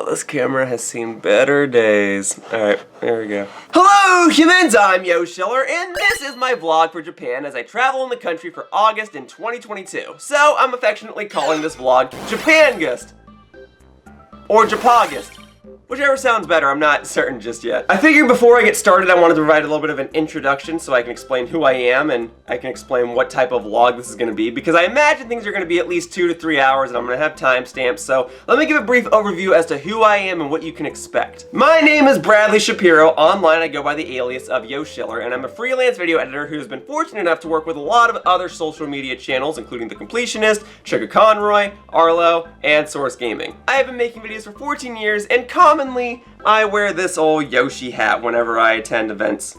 this camera has seen better days. Alright, there we go. Hello humans, I'm Yoshiller, and this is my vlog for Japan as I travel in the country for August in 2022. So I'm affectionately calling this vlog Japangust. Or Japagust. Whichever sounds better, I'm not certain just yet. I figured before I get started, I wanted to provide a little bit of an introduction so I can explain who I am and I can explain what type of vlog this is going to be, because I imagine things are going to be at least 2 to 3 hours and I'm going to have timestamps, so let me give a brief overview as to who I am and what you can expect. My name is Bradley Shapiro. Online I go by the alias of Yoshiller, and I'm a freelance video editor who has been fortunate enough to work with a lot of other social media channels, including The Completionist, Sugar Conroy, Arlo, and Source Gaming. I have been making videos for 14 years, and commonly I wear this old Yoshi hat whenever I attend events.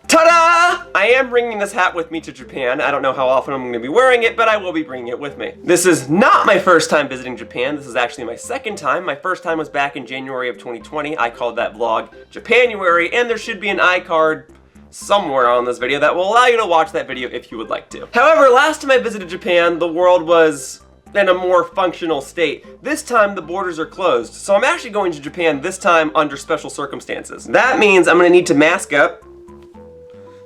Ta-da! I am bringing this hat with me to Japan. I don't know how often I'm going to be wearing it, but I will be bringing it with me. This is not my first time visiting Japan. This is actually my second time. My first time was back in January of 2020. I called that vlog Japanuary, and there should be an iCard somewhere on this video that will allow you to watch that video if you would like to. However, last time I visited Japan, the world was in a more functional state. This time the borders are closed, so I'm actually going to Japan this time under special circumstances. That means I'm gonna need to mask up,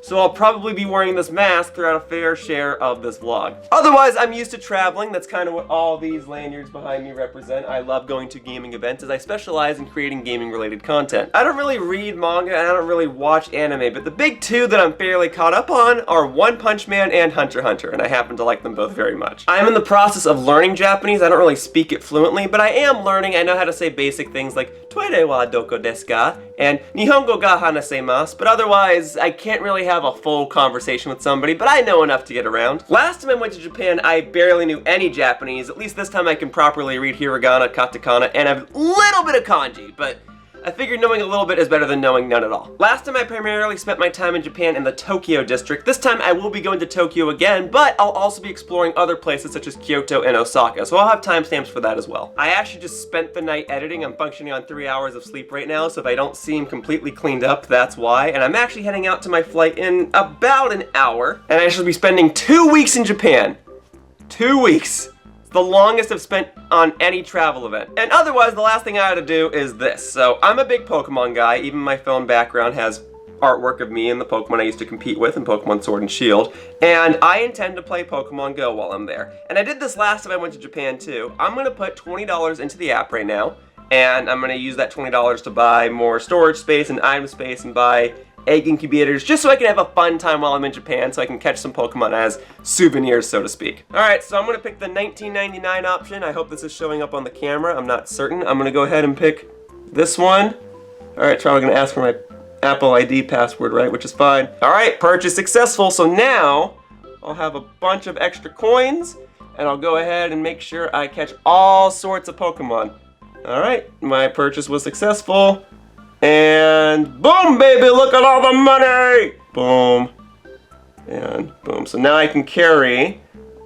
so I'll probably be wearing this mask throughout a fair share of this vlog. Otherwise, I'm used to traveling. That's kind of what all these lanyards behind me represent. I love going to gaming events as I specialize in creating gaming related content. I don't really read manga and I don't really watch anime, but the big two that I'm fairly caught up on are One Punch Man and Hunter x Hunter, and I happen to like them both very much. I'm in the process of learning Japanese. I don't really speak it fluently, but I am learning. I know how to say basic things like Toire wa doko desu ka and Nihongo ga hanasemasu, but otherwise I can't really have a full conversation with somebody, but I know enough to get around. Last time I went to Japan, I barely knew any Japanese. At least this time I can properly read hiragana, katakana, and a little bit of kanji, but I figured knowing a little bit is better than knowing none at all. Last time I primarily spent my time in Japan in the Tokyo district. This time I will be going to Tokyo again, but I'll also be exploring other places such as Kyoto and Osaka, so I'll have timestamps for that as well. I actually just spent the night editing. I'm functioning on 3 hours of sleep right now, so if I don't seem completely cleaned up, that's why. And I'm actually heading out to my flight in about an hour, and I shall be spending 2 weeks in Japan. 2 weeks. The longest I've spent on any travel event. And otherwise, the last thing I had to do is this. So I'm a big Pokemon guy. Even my phone background has artwork of me and the Pokemon I used to compete with in Pokemon Sword and Shield. And I intend to play Pokemon Go while I'm there. And I did this last time I went to Japan too. I'm gonna put $20 into the app right now. And I'm gonna use that $20 to buy more storage space and item space and buy egg incubators, just so I can have a fun time while I'm in Japan, so I can catch some Pokemon as souvenirs, so to speak. Alright, so I'm gonna pick the $19.99 option. I hope this is showing up on the camera. I'm not certain. I'm gonna go ahead and pick this one. Alright, probably gonna ask for my Apple ID password, right? Which is fine. Alright, purchase successful. So now I'll have a bunch of extra coins, and I'll go ahead and make sure I catch all sorts of Pokemon. Alright, my purchase was successful. And boom, baby, look at all the money! Boom. And boom. So now I can carry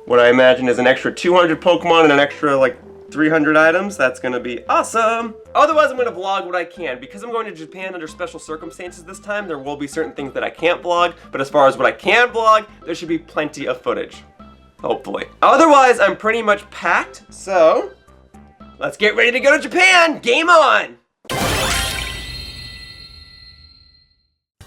what I imagine is an extra 200 Pokemon and an extra, like, 300 items. That's gonna be awesome. Otherwise, I'm gonna vlog what I can. Because I'm going to Japan under special circumstances this time, there will be certain things that I can't vlog. But as far as what I can vlog, there should be plenty of footage. Hopefully. Otherwise, I'm pretty much packed. So, let's get ready to go to Japan! Game on!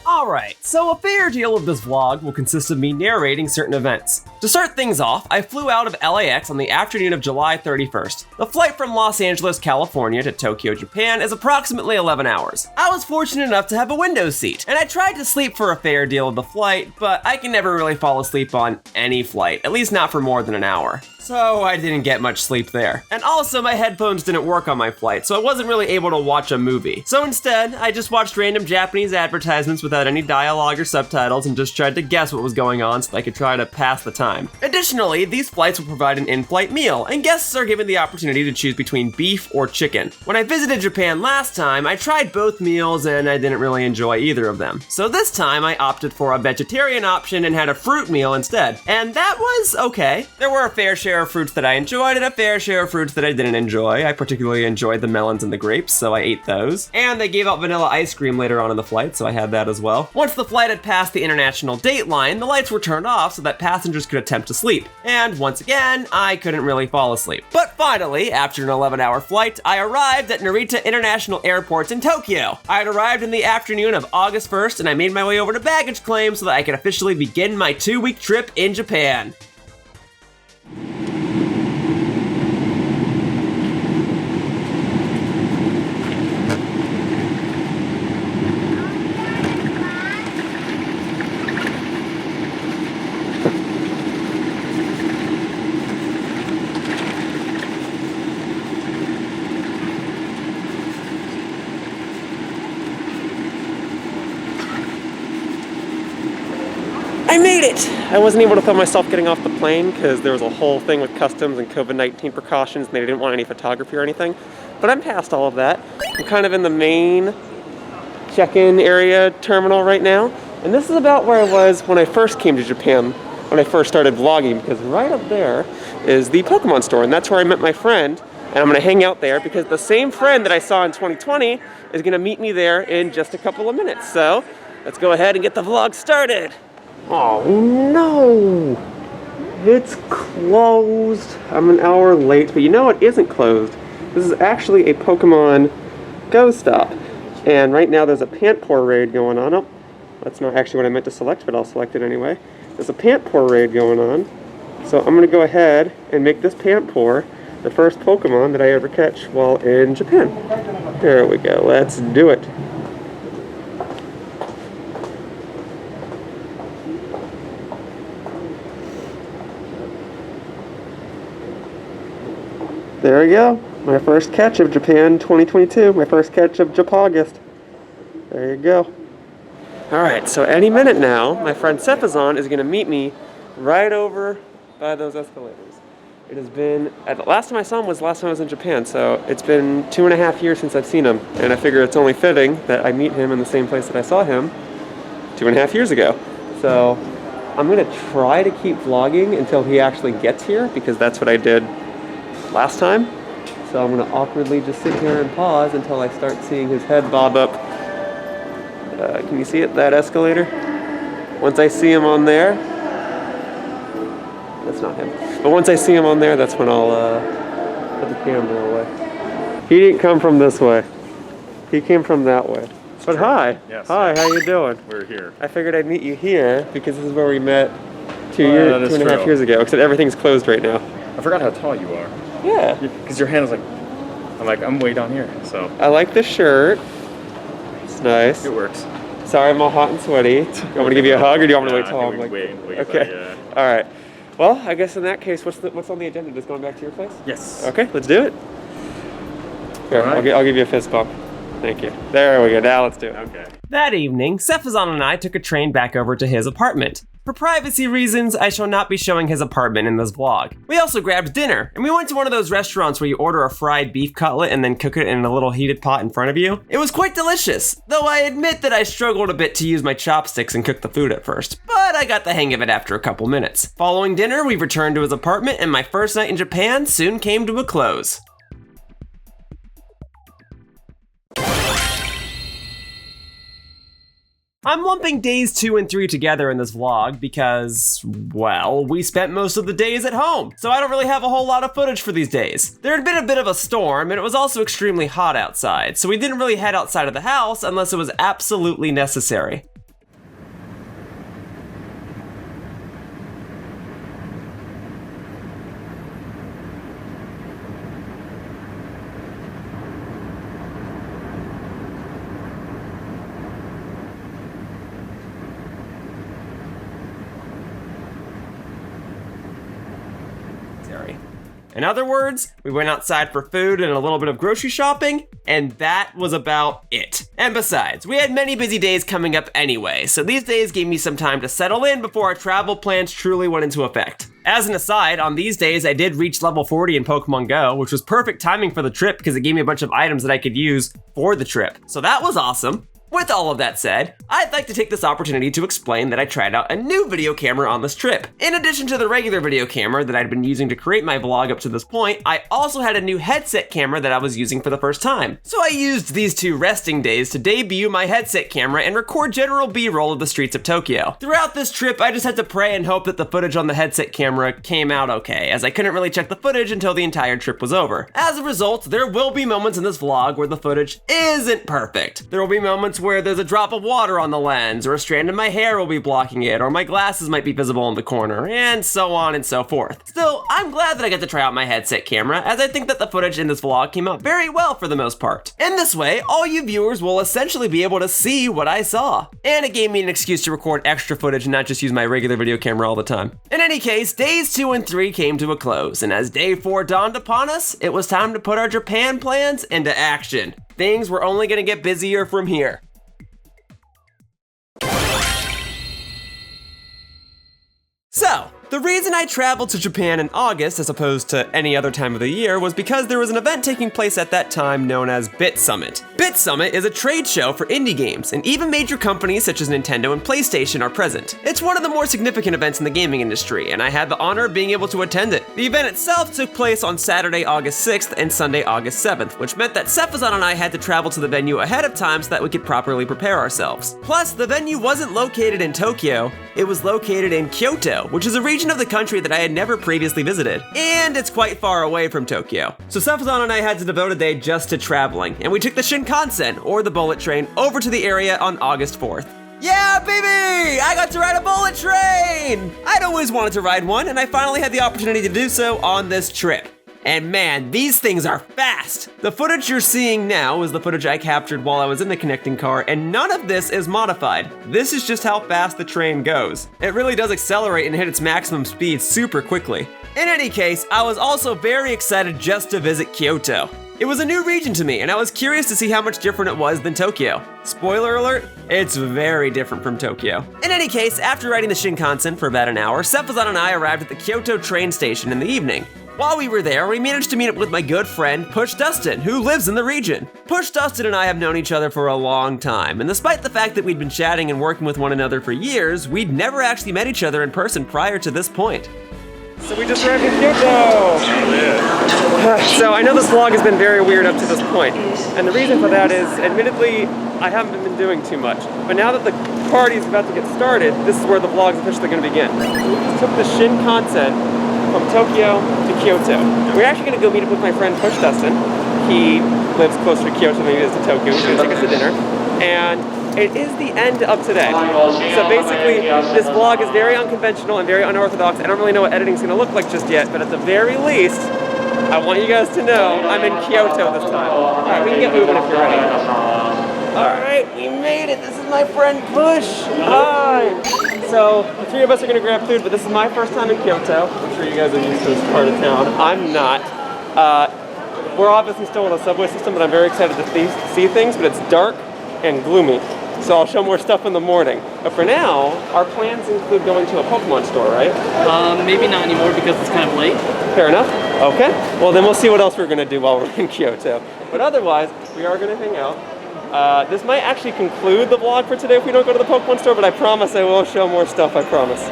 Alright, so a fair deal of this vlog will consist of me narrating certain events. To start things off, I flew out of LAX on the afternoon of July 31st. The flight from Los Angeles, California to Tokyo, Japan is approximately 11 hours. I was fortunate enough to have a window seat, and I tried to sleep for a fair deal of the flight, but I can never really fall asleep on any flight, at least not for more than an hour. So I didn't get much sleep there. And also my headphones didn't work on my flight, so I wasn't really able to watch a movie. So instead, I just watched random Japanese advertisements without any dialogue or subtitles and just tried to guess what was going on so I could try to pass the time. Additionally, these flights will provide an in-flight meal, and guests are given the opportunity to choose between beef or chicken. When I visited Japan last time, I tried both meals and I didn't really enjoy either of them. So this time I opted for a vegetarian option and had a fruit meal instead. And that was okay. There were a fair share share of fruits that I enjoyed and a fair share of fruits that I didn't enjoy. I particularly enjoyed the melons and the grapes, so I ate those. And they gave out vanilla ice cream later on in the flight, so I had that as well. Once the flight had passed the international date line, the lights were turned off so that passengers could attempt to sleep. And once again, I couldn't really fall asleep. But finally, after an 11-hour flight, I arrived at Narita International Airport in Tokyo. I had arrived in the afternoon of August 1st, and I made my way over to baggage claim so that I could officially begin my 2-week trip in Japan. I made it! I wasn't able to film myself getting off the plane because there was a whole thing with customs and COVID-19 precautions and they didn't want any photography or anything. But I'm past all of that. I'm kind of in the main check-in area terminal right now. And this is about where I was when I first came to Japan, when I first started vlogging, because right up there is the Pokemon store, and that's where I met my friend. And I'm gonna hang out there because the same friend that I saw in 2020 is gonna meet me there in just a couple of minutes. So let's go ahead and get the vlog started. Oh no! It's closed. I'm an hour late, but you know it isn't closed. This is actually a Pokemon Go stop. And right now there's a pant pour raid going on. Oh, that's not actually what I meant to select, but I'll select it anyway. There's a pant pour raid going on. So I'm gonna go ahead and make this pant pour the first Pokemon that I ever catch while in Japan. There we go, let's do it. There we go. My first catch of Japan 2022. My first catch of Japagust. There you go. Alright, so any minute now, my friend Tempozan is going to meet me right over by those escalators. It has been, the last time I saw him was the last time I was in Japan, so it's been 2.5 years since I've seen him. And I figure it's only fitting that I meet him in the same place that I saw him 2.5 years ago. So I'm going to try to keep vlogging until he actually gets here, because that's what I did last time. So I'm going to awkwardly just sit here and pause until I start seeing his head bob up. Can you see it, that escalator? Once I see him on there, that's not him. But once I see him on there, that's when I'll put the camera away. He didn't come from this way. He came from that way. But hi. Yes. Hi, how you doing? We're here. I figured I'd meet you here because this is where we met 2.5 years ago, except everything's closed right now. I forgot how tall you are. Yeah. Because your hand is I'm way down here, so. I like this shirt. It's nice. It works. Sorry, I'm all hot and sweaty. You want me to give you a hug, or do you want me to wait till I'm wait. Okay. All right. Well, I guess in that case, what's on the agenda? Just going back to your place? Yes. Okay, let's do it. Here, All right. I'll give you a fist bump. Thank you. There we go. Now let's do it. Okay. That evening, Tempozan and I took a train back over to his apartment. For privacy reasons, I shall not be showing his apartment in this vlog. We also grabbed dinner, and we went to one of those restaurants where you order a fried beef cutlet and then cook it in a little heated pot in front of you. It was quite delicious, though I admit that I struggled a bit to use my chopsticks and cook the food at first, but I got the hang of it after a couple minutes. Following dinner, we returned to his apartment, and my first night in Japan soon came to a close. I'm lumping days 2 and 3 together in this vlog because, well, we spent most of the days at home, so I don't really have a whole lot of footage for these days. There had been a bit of a storm, and it was also extremely hot outside, so we didn't really head outside of the house unless it was absolutely necessary. In other words, we went outside for food and a little bit of grocery shopping, and that was about it. And besides, we had many busy days coming up anyway, so these days gave me some time to settle in before our travel plans truly went into effect. As an aside, on these days I did reach level 40 in Pokemon Go, which was perfect timing for the trip because it gave me a bunch of items that I could use for the trip. So that was awesome. With all of that said, I'd like to take this opportunity to explain that I tried out a new video camera on this trip. In addition to the regular video camera that I'd been using to create my vlog up to this point, I also had a new headset camera that I was using for the first time. So I used these 2 resting days to debut my headset camera and record general B-roll of the streets of Tokyo. Throughout this trip, I just had to pray and hope that the footage on the headset camera came out okay, as I couldn't really check the footage until the entire trip was over. As a result, there will be moments in this vlog where the footage isn't perfect. There will be moments where there's a drop of water on the lens, or a strand of my hair will be blocking it, or my glasses might be visible in the corner, and so on and so forth. Still, I'm glad that I got to try out my headset camera, as I think that the footage in this vlog came out very well for the most part. In this way, all you viewers will essentially be able to see what I saw. And it gave me an excuse to record extra footage and not just use my regular video camera all the time. In any case, days 2 and 3 came to a close, and as day 4 dawned upon us, it was time to put our Japan plans into action. Things were only gonna get busier from here. So, the reason I traveled to Japan in August as opposed to any other time of the year was because there was an event taking place at that time known as BitSummit. BitSummit is a trade show for indie games, and even major companies such as Nintendo and PlayStation are present. It's one of the more significant events in the gaming industry, and I had the honor of being able to attend it. The event itself took place on Saturday, August 6th and Sunday, August 7th, which meant that Tempozan and I had to travel to the venue ahead of time so that we could properly prepare ourselves. Plus, the venue wasn't located in Tokyo, it was located in Kyoto, which is a region of the country that I had never previously visited. And it's quite far away from Tokyo. So Tempozan and I had to devote a day just to traveling, and we took the Shinkansen, or the bullet train, over to the area on August 4th. Yeah, baby! I got to ride a bullet train! I'd always wanted to ride one, and I finally had the opportunity to do so on this trip. And man, these things are fast! The footage you're seeing now is the footage I captured while I was in the connecting car, and none of this is modified. This is just how fast the train goes. It really does accelerate and hit its maximum speed super quickly. In any case, I was also very excited just to visit Kyoto. It was a new region to me, and I was curious to see how much different it was than Tokyo. Spoiler alert, it's very different from Tokyo. In any case, after riding the Shinkansen for about an hour, Tempozan and I arrived at the Kyoto train station in the evening. While we were there, we managed to meet up with my good friend Push Dustin, who lives in the region. Push Dustin and I have known each other for a long time, and despite the fact that we'd been chatting and working with one another for years, we'd never actually met each other in person prior to this point. So we just arrived in Kyoto! So I know this vlog has been very weird up to this point, and the reason for that is, admittedly, I haven't been doing too much. But now that the party is about to get started, this is where the vlog is officially going to begin. So we just took the Shinkansen from Tokyo to Kyoto. We're actually going to go meet up with my friend Push Dustin. He lives closer to Kyoto than he is to Tokyo. He's going to take us to dinner. And it is the end of today. So basically, this vlog is very unconventional and very unorthodox. I don't really know what editing's going to look like just yet, but at the very least, I want you guys to know I'm in Kyoto this time. Alright, we can get moving if you're ready. Alright, we made it. This is my friend Push. Hi. So, the 3 of us are going to grab food, but this is my first time in Kyoto. I'm sure you guys are used to this part of town. I'm not. We're obviously still in the subway system, but I'm very excited to see things, but it's dark and gloomy. So I'll show more stuff in the morning. But for now, our plans include going to a Pokemon store, right? Maybe not anymore because it's kind of late. Fair enough. Okay. Well, then we'll see what else we're going to do while we're in Kyoto. But otherwise, we are going to hang out. This might actually conclude the vlog for today if we don't go to the Pokemon store, but I promise I will show more stuff, I promise.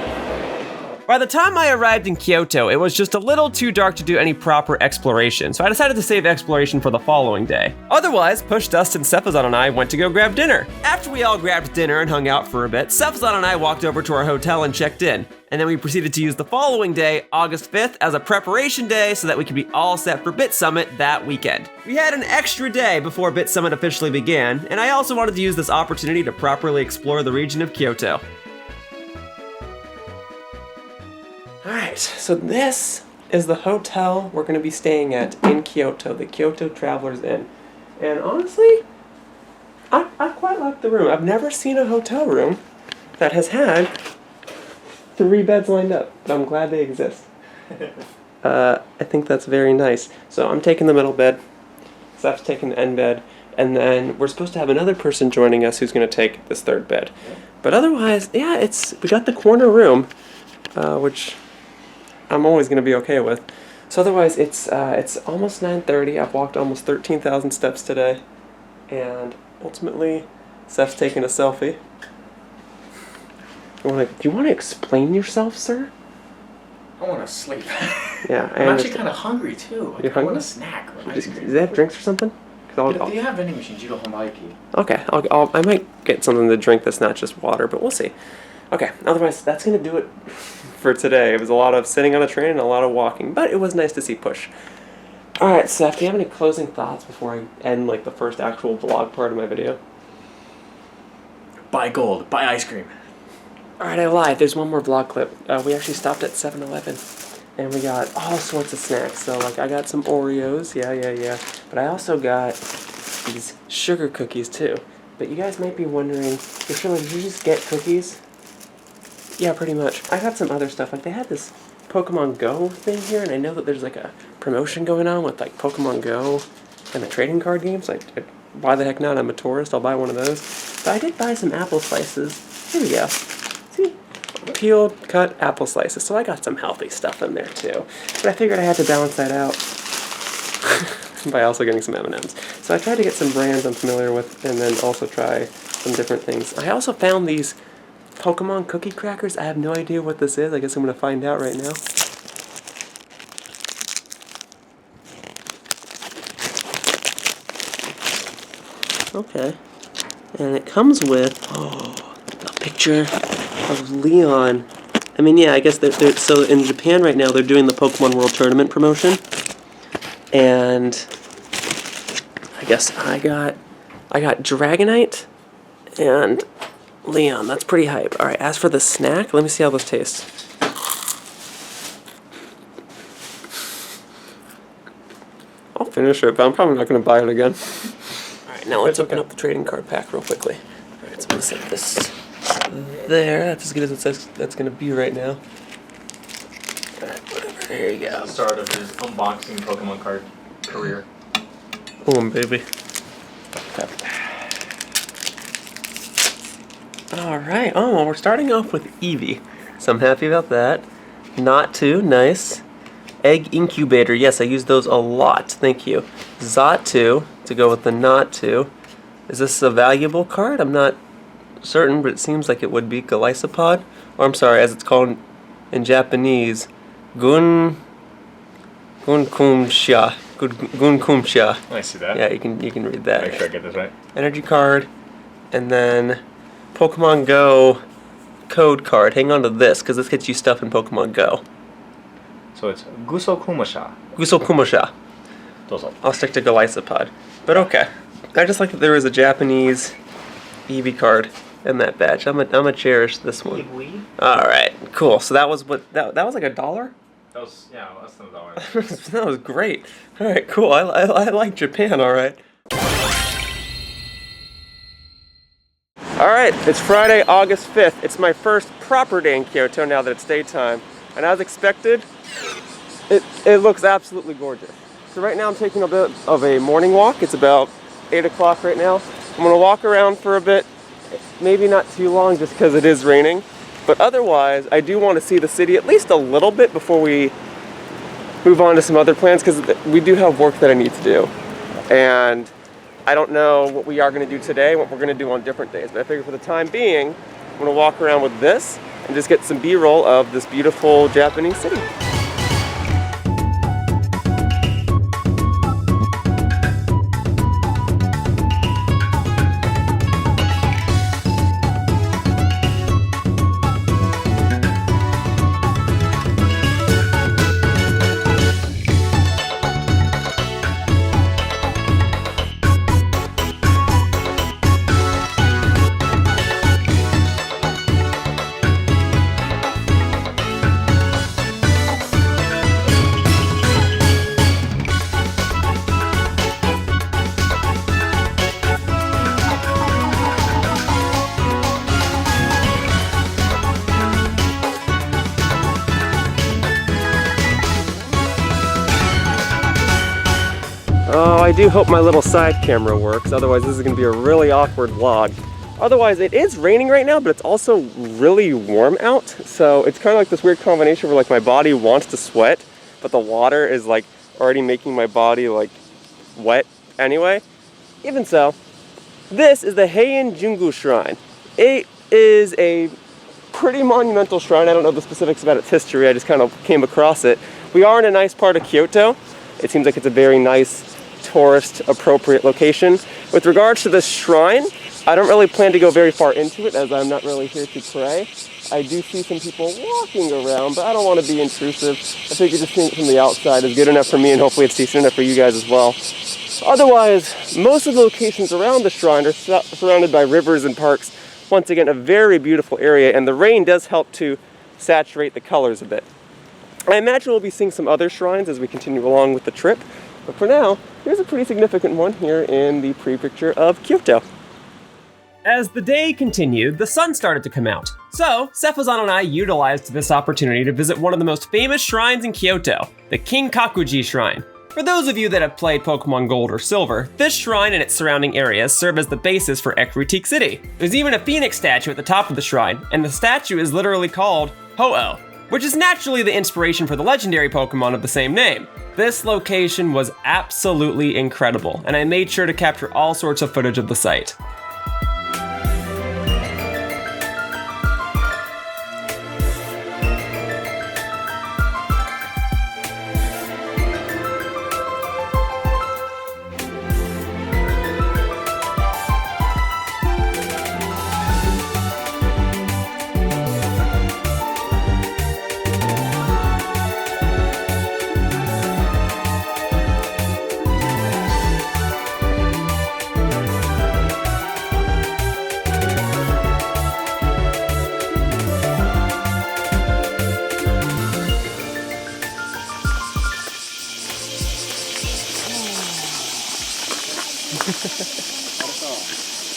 By the time I arrived in Kyoto, it was just a little too dark to do any proper exploration, so I decided to save exploration for the following day. Otherwise, Push Dustin, Tempozan, and I went to go grab dinner. After we all grabbed dinner and hung out for a bit, Tempozan and I walked over to our hotel and checked in. And then we proceeded to use the following day, August 5th, as a preparation day so that we could be all set for BitSummit that weekend. We had an extra day before BitSummit officially began, and I also wanted to use this opportunity to properly explore the region of Kyoto. Alright, so this is the hotel we're going to be staying at in Kyoto, the Kyoto Travelers Inn. And honestly, I quite like the room. I've never seen a hotel room that has had 3 beds lined up, but I'm glad they exist. I think that's very nice. So I'm taking the middle bed, Steph's taking the end bed, and then we're supposed to have another person joining us who's going to take this 3rd bed. But otherwise, yeah, we got the corner room, which I'm always going to be okay with. So otherwise, it's almost 9:30. I've walked almost 13,000 steps today, and ultimately, Steph's taking a selfie. Do you want to explain yourself, sir? I want to sleep. Yeah, I'm actually kind of hungry too. You're I hungry? want a snack or ice cream. Do they have drinks or something? Do you have vending machines? Okay, I might get something to drink that's not just water, but we'll see. Okay, otherwise that's gonna do it for today. It was a lot of sitting on a train and a lot of walking, but it was nice to see Push. All right, Seth, do you have any closing thoughts before I end like the first actual vlog part of my video? Buy gold. Buy ice cream. All right, I lied. There's one more vlog clip. We actually stopped at 7-Eleven, and we got all sorts of snacks. So, like, I got some Oreos. Yeah. But I also got these sugar cookies, too. But you guys might be wondering, Yoshiller, did you just get cookies? Yeah, pretty much. I got some other stuff. Like, they had this Pokemon Go thing here, and I know that there's, like, a promotion going on with, like, Pokemon Go and the trading card games. Like, why the heck not? I'm a tourist. I'll buy one of those. But I did buy some apple slices. Here we go. See? Peeled, cut apple slices. So I got some healthy stuff in there too. But I figured I had to balance that out by also getting some M&Ms. So I tried to get some brands I'm familiar with and then also try some different things. I also found these Pokemon cookie crackers. I have no idea what this is. I guess I'm going to find out right now. Okay. And it comes with a picture of Leon. I mean, yeah, I guess they're so in Japan right now they're doing the Pokemon World Tournament promotion, and I guess I got Dragonite and Leon. That's pretty hype. All right, as for the snack, let me see how this tastes. I'll finish it, but I'm probably not going to buy it again. All right, now let's open up the trading card pack real quickly. All right, so I'm going to set this there. That's as good as it says that's going to be right now. Alright, whatever. There you go. Start of his unboxing Pokemon card career. Boom, baby. Okay. Alright, well, we're starting off with Eevee. So I'm happy about that. Not too, nice. Egg Incubator, yes, I use those a lot. Thank you. Zatu, to go with the not to. Is this a valuable card? I'm not certain, but it seems like it would be. Golisopod, or I'm sorry, as it's called in Japanese, Gunkumsha. Gunkumsha. I see that. Yeah, you can read that. Make sure I get this right. Energy card, and then Pokemon Go code card. Hang on to this, because this gets you stuff in Pokemon Go. So it's Gusokumasha. Gusokumasha. Dozo. I'll stick to Golisopod. But okay. I just like that there was a Japanese Eevee card in that batch. I'm gonna cherish this one. Alright, cool. So that was what that was like $1? That was less than $1. That was great. Alright, cool. I like Japan, alright. Alright, it's Friday, August 5th. It's my first proper day in Kyoto now that it's daytime. And as expected, it looks absolutely gorgeous. So right now I'm taking a bit of a morning walk. It's about 8 o'clock right now. I'm gonna walk around for a bit, maybe not too long just because it is raining. But otherwise, I do want to see the city at least a little bit before we move on to some other plans, because we do have work that I need to do. And I don't know what we are going to do today, what we're going to do on different days. But I figure for the time being, I'm going to walk around with this and just get some B-roll of this beautiful Japanese city. Oh, I do hope my little side camera works, otherwise this is going to be a really awkward vlog. Otherwise, it is raining right now, but it's also really warm out, so it's kind of like this weird combination where like my body wants to sweat, but the water is like already making my body like wet anyway. Even so, This is the Heian Jungu Shrine. It is a pretty monumental shrine. I don't know the specifics about its history, I just kind of came across it. We are in a nice part of Kyoto. It seems like it's a very nice tourist appropriate location. With regards to this shrine, I don't really plan to go very far into it as I'm not really here to pray. I do see some people walking around, but I don't want to be intrusive. I figure just seeing it from the outside is good enough for me, and hopefully it's decent enough for you guys as well. Otherwise, most of the locations around the shrine are surrounded by rivers and parks. Once again, a very beautiful area, and the rain does help to saturate the colors a bit. I imagine we'll be seeing some other shrines as we continue along with the trip, but for now, here's a pretty significant one here in the pre-picture of Kyoto. As the day continued, the sun started to come out. So, Tempozan and I utilized this opportunity to visit one of the most famous shrines in Kyoto, the Kinkaku-ji Shrine. For those of you that have played Pokemon Gold or Silver, this shrine and its surrounding areas serve as the basis for Ekritique City. There's even a phoenix statue at the top of the shrine, and the statue is literally called Ho-Oh, which is naturally the inspiration for the legendary Pokemon of the same name. This location was absolutely incredible, and I made sure to capture all sorts of footage of the site.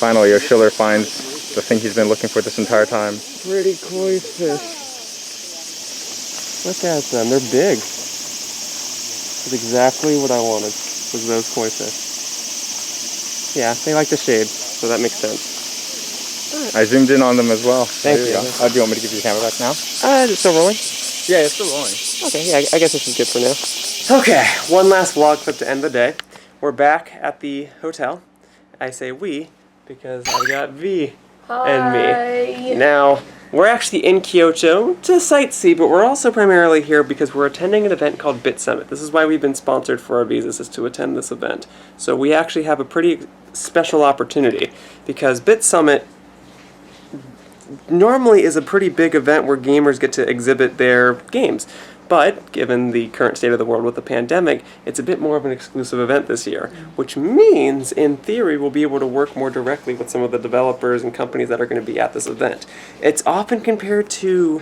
Finally, Yoshiller finds the thing he's been looking for this entire time. Pretty koi fish. Look at them, they're big. That's exactly what I wanted, was those koi fish. Yeah, they like the shade, so that makes sense. I zoomed in on them as well. Thank you. Do you want me to give you the camera back now? Is it still rolling? Yeah, it's still rolling. Okay, yeah, I guess this is good for now. Okay, one last vlog clip to end the day. We're back at the hotel. I say we because I got V and me. Now, we're actually in Kyoto to sightsee, but we're also primarily here because we're attending an event called BitSummit. This is why we've been sponsored for our visas, is to attend this event. So we actually have a pretty special opportunity because BitSummit normally is a pretty big event where gamers get to exhibit their games. But, given the current state of the world with the pandemic, it's a bit more of an exclusive event this year, which means, in theory, we'll be able to work more directly with some of the developers and companies that are going to be at this event. It's often compared to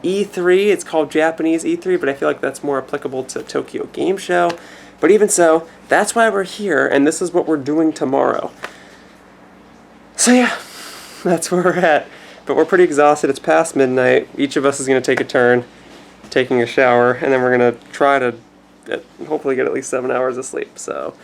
E3, it's called Japanese E3, but I feel like that's more applicable to Tokyo Game Show. But even so, that's why we're here, and this is what we're doing tomorrow. So yeah, that's where we're at. But we're pretty exhausted, it's past midnight, each of us is going to take a turn taking a shower, and then we're going to try to hopefully get at least 7 hours of sleep, so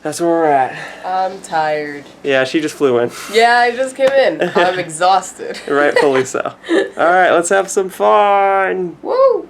that's where we're at. I'm tired. Yeah, she just flew in. Yeah, I just came in. I'm exhausted. Rightfully so. Alright, let's have some fun! Woo!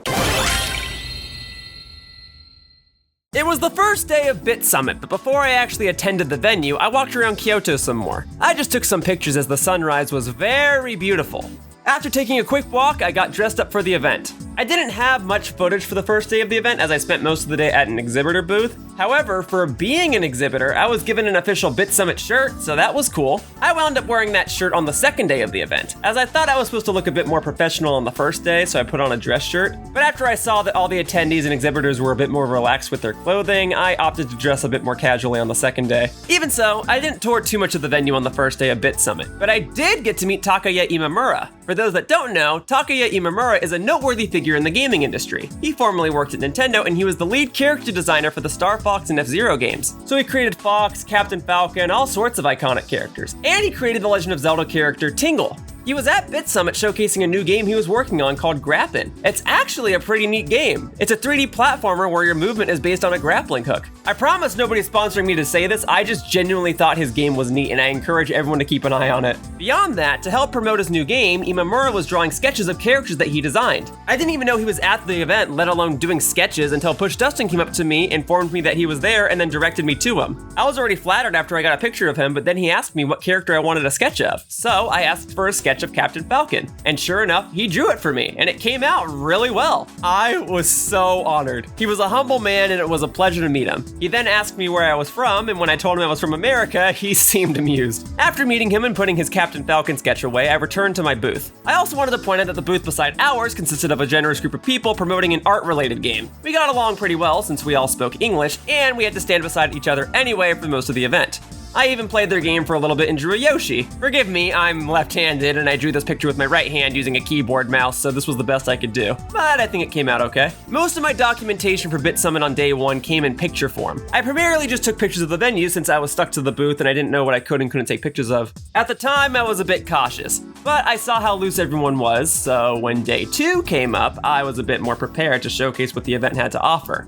It was the first day of BitSummit, but before I actually attended the venue, I walked around Kyoto some more. I just took some pictures as the sunrise was very beautiful. After taking a quick walk, I got dressed up for the event. I didn't have much footage for the first day of the event as I spent most of the day at an exhibitor booth. However, for being an exhibitor, I was given an official BitSummit shirt, so that was cool. I wound up wearing that shirt on the second day of the event, as I thought I was supposed to look a bit more professional on the first day, so I put on a dress shirt. But after I saw that all the attendees and exhibitors were a bit more relaxed with their clothing, I opted to dress a bit more casually on the second day. Even so, I didn't tour too much of the venue on the first day of BitSummit, but I did get to meet Takaya Imamura. For those that don't know, Takaya Imamura is a noteworthy figure in the gaming industry. He formerly worked at Nintendo, and he was the lead character designer for the Star Fox and F-Zero games. So he created Fox, Captain Falcon, all sorts of iconic characters. And he created the Legend of Zelda character Tingle. He was at BitSummit showcasing a new game he was working on called Grappin'. It's actually a pretty neat game. It's a 3D platformer where your movement is based on a grappling hook. I promise nobody's sponsoring me to say this, I just genuinely thought his game was neat and I encourage everyone to keep an eye on it. Beyond that, to help promote his new game, Imamura was drawing sketches of characters that he designed. I didn't even know he was at the event, let alone doing sketches, until Push Dustin came up to me, informed me that he was there, and then directed me to him. I was already flattered after I got a picture of him, but then he asked me what character I wanted a sketch of. So I asked for a sketch of Captain Falcon, and sure enough, he drew it for me, and it came out really well. I was so honored. He was a humble man, and it was a pleasure to meet him. He then asked me where I was from, and when I told him I was from America, he seemed amused. After meeting him and putting his Captain Falcon sketch away, I returned to my booth. I also wanted to point out that the booth beside ours consisted of a generous group of people promoting an art-related game. We got along pretty well since we all spoke English, and we had to stand beside each other anyway for most of the event. I even played their game for a little bit and drew a Yoshi. Forgive me, I'm left-handed and I drew this picture with my right hand using a keyboard mouse, so this was the best I could do. But I think it came out okay. Most of my documentation for BitSummit on day one came in picture form. I primarily just took pictures of the venue since I was stuck to the booth and I didn't know what I could and couldn't take pictures of. At the time, I was a bit cautious, but I saw how loose everyone was, so when day two came up, I was a bit more prepared to showcase what the event had to offer.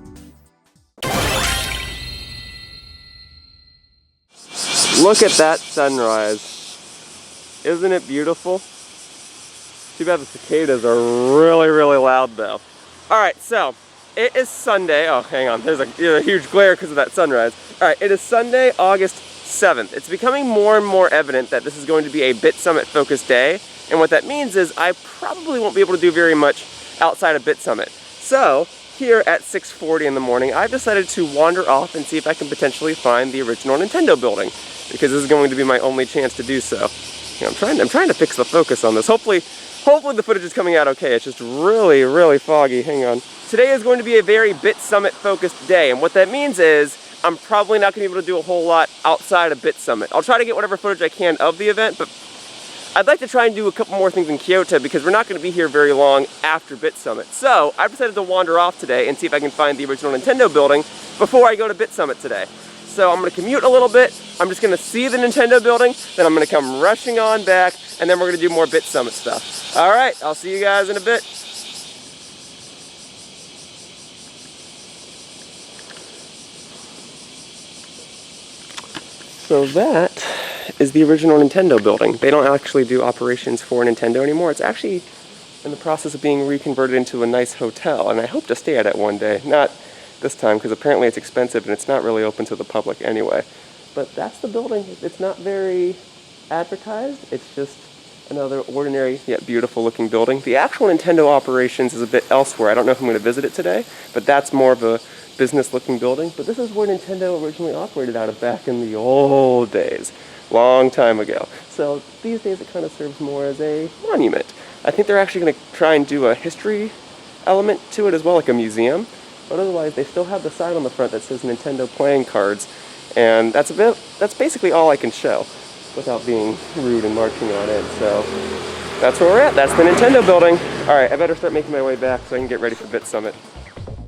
Look at that sunrise. Isn't it beautiful? Too bad the cicadas are really, really loud though. Alright, so it is Sunday. Oh, hang on. There's a huge glare because of that sunrise. Alright, it is Sunday, August 7th. It's becoming more and more evident that this is going to be a BitSummit focused day. And what that means is I probably won't be able to do very much outside of BitSummit. So, here at 6:40 in the morning, I've decided to wander off and see if I can potentially find the original Nintendo building, because this is going to be my only chance to do so. You know, I'm trying to fix the focus on this. Hopefully the footage is coming out okay. It's just really, really foggy. Hang on. Today is going to be a very BitSummit focused day, and what that means is I'm probably not going to be able to do a whole lot outside of BitSummit. I'll try to get whatever footage I can of the event, but I'd like to try and do a couple more things in Kyoto because we're not going to be here very long after BitSummit. So I've decided to wander off today and see if I can find the original Nintendo building before I go to BitSummit today. So I'm going to commute a little bit, I'm just going to see the Nintendo building, then I'm going to come rushing on back, and then we're going to do more BitSummit stuff. Alright, I'll see you guys in a bit. So that is the original Nintendo building. They don't actually do operations for Nintendo anymore. It's actually in the process of being reconverted into a nice hotel, and I hope to stay at it one day. Not this time, because apparently it's expensive and it's not really open to the public anyway. But that's the building. It's not very advertised. It's just another ordinary yet beautiful looking building. The actual Nintendo operations is a bit elsewhere. I don't know if I'm going to visit it today, but that's more of a business looking building. But this is where Nintendo originally operated out of back in the old days. Long time ago. So these days it kind of serves more as a monument. I think they're actually going to try and do a history element to it as well, like a museum. But otherwise they still have the sign on the front that says Nintendo playing cards. And that's basically all I can show without being rude and marching on it. So that's where we're at. That's the Nintendo building. Alright, I better start making my way back so I can get ready for BitSummit.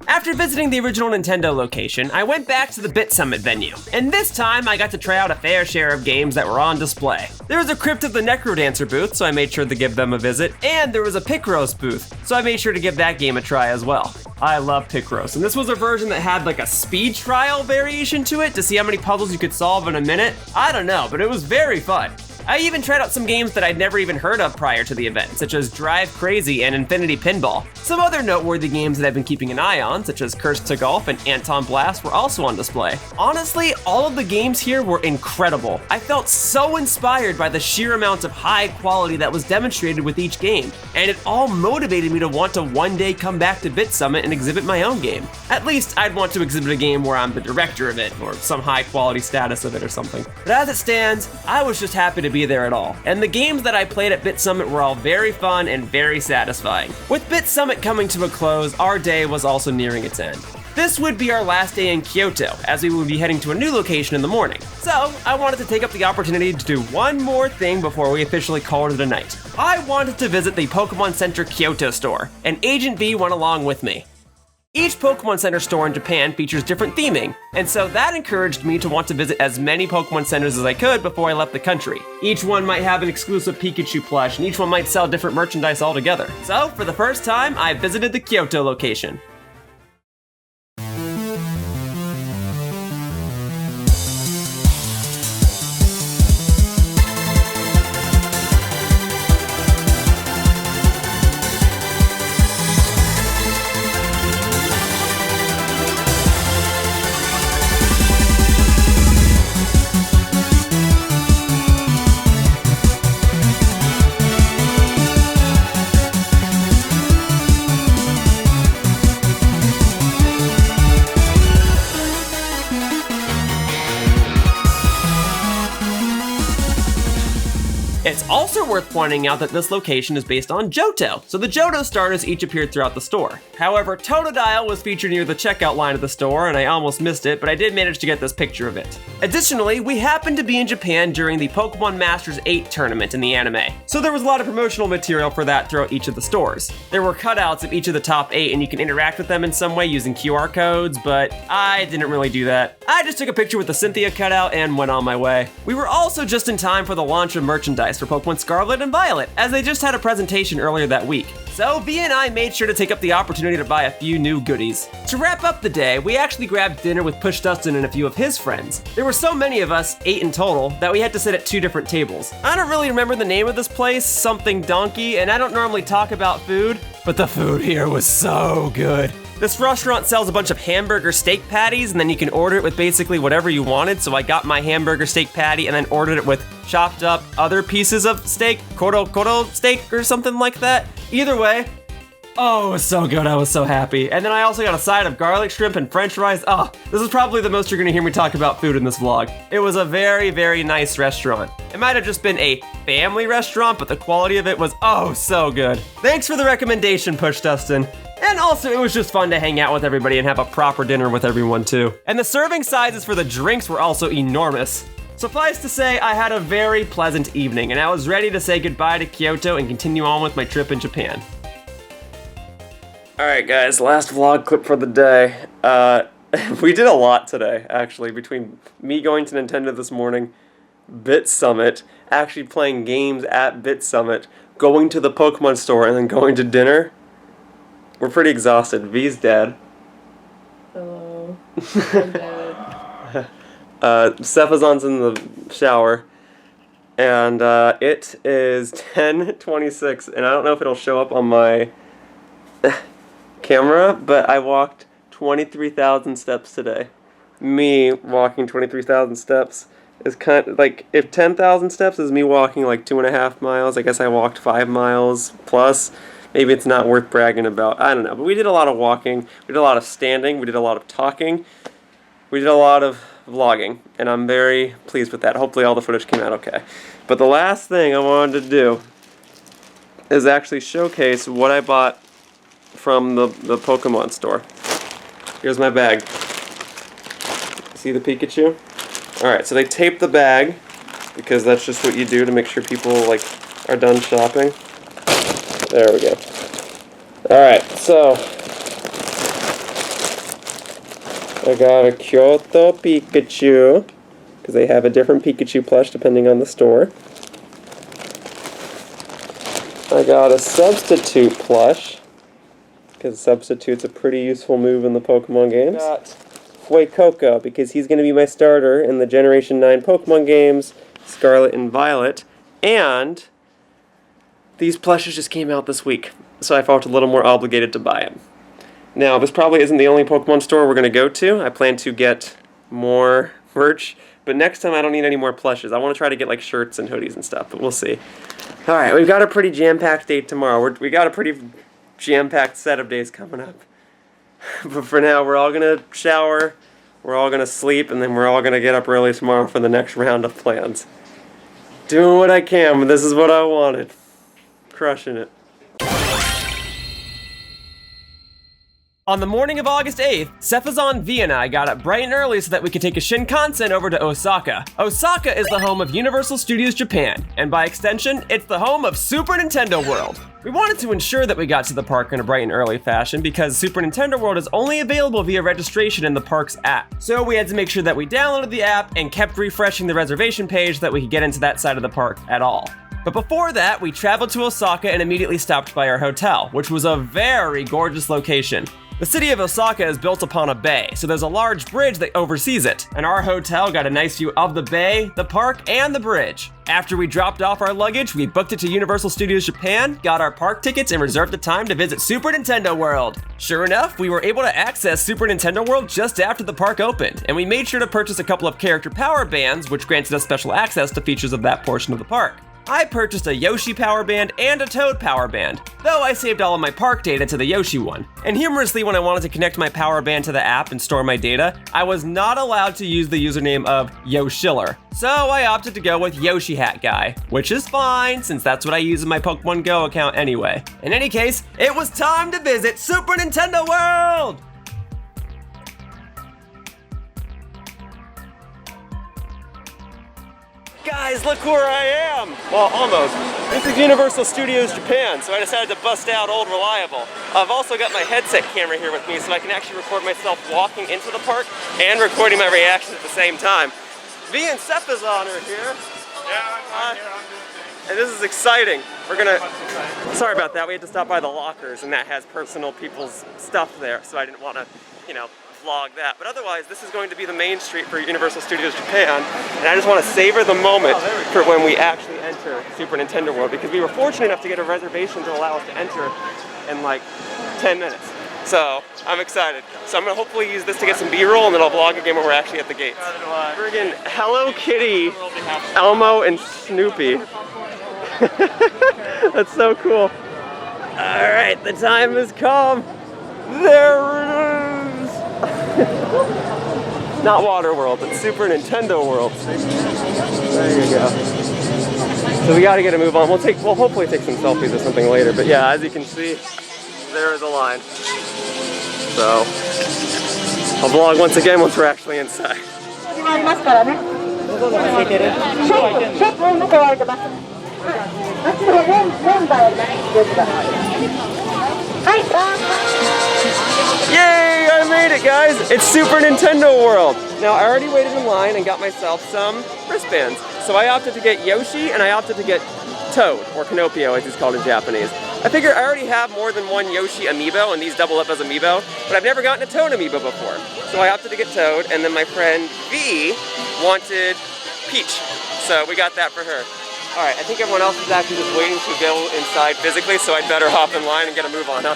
After visiting the original Nintendo location, I went back to the BitSummit venue, and this time I got to try out a fair share of games that were on display. There was a Crypt of the Necrodancer booth, so I made sure to give them a visit, and there was a Picross booth, so I made sure to give that game a try as well. I love Picross, and this was a version that had like a speed trial variation to it to see how many puzzles you could solve in a minute. I don't know, but it was very fun. I even tried out some games that I'd never even heard of prior to the event, such as Drive Crazy and Infinity Pinball. Some other noteworthy games that I've been keeping an eye on, such as Curse to Golf and Anton Blast, were also on display. Honestly, all of the games here were incredible. I felt so inspired by the sheer amount of high quality that was demonstrated with each game, and it all motivated me to want to one day come back to BitSummit and exhibit my own game. At least I'd want to exhibit a game where I'm the director of it, or some high quality status of it or something. But as it stands, I was just happy to be there at all. And the games that I played at BitSummit were all very fun and very satisfying. With BitSummit coming to a close, our day was also nearing its end. This would be our last day in Kyoto, as we would be heading to a new location in the morning. So, I wanted to take up the opportunity to do one more thing before we officially called it a night. I wanted to visit the Pokemon Center Kyoto store, and Agent V went along with me. Each Pokemon Center store in Japan features different theming, and so that encouraged me to want to visit as many Pokemon Centers as I could before I left the country. Each one might have an exclusive Pikachu plush, and each one might sell different merchandise altogether. So, for the first time, I visited the Kyoto location. It's also worth pointing out that this location is based on Johto, so the Johto starters each appeared throughout the store. However, Totodile was featured near the checkout line of the store, and I almost missed it, but I did manage to get this picture of it. Additionally, we happened to be in Japan during the Pokemon Masters 8 tournament in the anime, so there was a lot of promotional material for that throughout each of the stores. There were cutouts of each of the top 8, and you can interact with them in some way using QR codes, but I didn't really do that. I just took a picture with the Cynthia cutout and went on my way. We were also just in time for the launch of merchandise for Pokemon Scarlet and Violet, as they just had a presentation earlier that week. So V and I made sure to take up the opportunity to buy a few new goodies. To wrap up the day, we actually grabbed dinner with Push Dustin and a few of his friends. There were so many of us, 8 in total, that we had to sit at 2 different tables. I don't really remember the name of this place, something donkey, and I don't normally talk about food, but the food here was so good. This restaurant sells a bunch of hamburger steak patties, and then you can order it with basically whatever you wanted, so I got my hamburger steak patty and then ordered it with chopped up other pieces of steak, koro steak or something like that. Either way, oh, it was so good, I was so happy. And then I also got a side of garlic shrimp and french fries. Oh, this is probably the most you're gonna hear me talk about food in this vlog. It was a very, very nice restaurant. It might have just been a family restaurant, but the quality of it was oh so good. Thanks for the recommendation, Push Dustin. And also, it was just fun to hang out with everybody and have a proper dinner with everyone too. And the serving sizes for the drinks were also enormous. Suffice to say, I had a very pleasant evening, and I was ready to say goodbye to Kyoto and continue on with my trip in Japan. Alright guys, last vlog clip for the day. We did a lot today, actually, between me going to Nintendo this morning, BitSummit, actually playing games at BitSummit, going to the Pokemon store, and then going to dinner. We're pretty exhausted. V's dead. Hello. I'm dead. Tempozan's in the shower. And it is 10:26, and I don't know if it'll show up on my camera, but I walked 23,000 steps today. Me walking 23,000 steps is kind of like, if 10,000 steps is me walking like 2.5 miles, I guess I walked 5 miles plus. Maybe it's not worth bragging about. I don't know. But we did a lot of walking. We did a lot of standing. We did a lot of talking. We did a lot of vlogging. And I'm very pleased with that. Hopefully all the footage came out okay. But the last thing I wanted to do is actually showcase what I bought from the Pokemon store. Here's my bag. See the Pikachu? Alright, so they tape the bag because that's just what you do to make sure people like are done shopping. There we go. Alright, so I got a Kyoto Pikachu, because they have a different Pikachu plush depending on the store. I got a Substitute plush, because Substitute's a pretty useful move in the Pokemon games. I got Fuecoco, because he's going to be my starter in the Generation 9 Pokemon games, Scarlet and Violet, and these plushes just came out this week, so I felt a little more obligated to buy them. Now, this probably isn't the only Pokemon store we're going to go to. I plan to get more merch, but next time I don't need any more plushes. I want to try to get like shirts and hoodies and stuff, but we'll see. Alright, we've got a pretty jam-packed day tomorrow. We got a pretty jam-packed set of days coming up. But for now, we're all going to shower, we're all going to sleep, and then we're all going to get up early tomorrow for the next round of plans. Doing what I can, but this is what I wanted. Crushing it. On the morning of August 8th, Tempozan, V and I got up bright and early so that we could take a Shinkansen over to Osaka. Osaka is the home of Universal Studios Japan, and by extension, it's the home of Super Nintendo World. We wanted to ensure that we got to the park in a bright and early fashion because Super Nintendo World is only available via registration in the park's app. So we had to make sure that we downloaded the app and kept refreshing the reservation page so that we could get into that side of the park at all. But before that, we traveled to Osaka and immediately stopped by our hotel, which was a very gorgeous location. The city of Osaka is built upon a bay, so there's a large bridge that oversees it, and our hotel got a nice view of the bay, the park, and the bridge. After we dropped off our luggage, we booked it to Universal Studios Japan, got our park tickets, and reserved the time to visit Super Nintendo World. Sure enough, we were able to access Super Nintendo World just after the park opened, and we made sure to purchase a couple of character power bands, which granted us special access to features of that portion of the park. I purchased a Yoshi power band and a Toad power band, though I saved all of my park data to the Yoshi one. And humorously, when I wanted to connect my power band to the app and store my data, I was not allowed to use the username of Yoshiller. So I opted to go with Yoshi Hat Guy, which is fine since that's what I use in my Pokemon Go account anyway. In any case, it was time to visit Super Nintendo World! Guys, look where I am! Well, almost. This is Universal Studios Japan, so I decided to bust out Old Reliable. I've also got my headset camera here with me so I can actually record myself walking into the park and recording my reaction at the same time. V and Tempozan are here. Yeah, I'm here. I'm doing And this is exciting. We're gonna, sorry about that, we had to stop by the lockers and that has personal people's stuff there, so I didn't wanna, vlog that. But otherwise, this is going to be the main street for Universal Studios Japan, and I just want to savor the moment for when we actually enter Super Nintendo World, because we were fortunate enough to get a reservation to allow us to enter in like 10 minutes. So, I'm excited. So I'm gonna hopefully use this to get some B-roll and then I'll vlog again when we're actually at the gates. Friggin' Hello Kitty, Elmo, and Snoopy. That's so cool. Alright, the time has come. There it is. Not Water World, but Super Nintendo World. There you go. So we gotta get a move on. We'll hopefully take some selfies or something later. But yeah, as you can see, there is a line. So I'll vlog once again once we're actually inside. Yay! I made it, guys! It's Super Nintendo World! Now, I already waited in line and got myself some wristbands. So I opted to get Yoshi and I opted to get Toad, or Pinocchio as he's called in Japanese. I figure I already have more than one Yoshi amiibo, and these double up as amiibo, but I've never gotten a Toad amiibo before. So I opted to get Toad, and then my friend V wanted Peach. So we got that for her. Alright, I think everyone else is actually just waiting to go inside physically, so I'd better hop in line and get a move on, huh?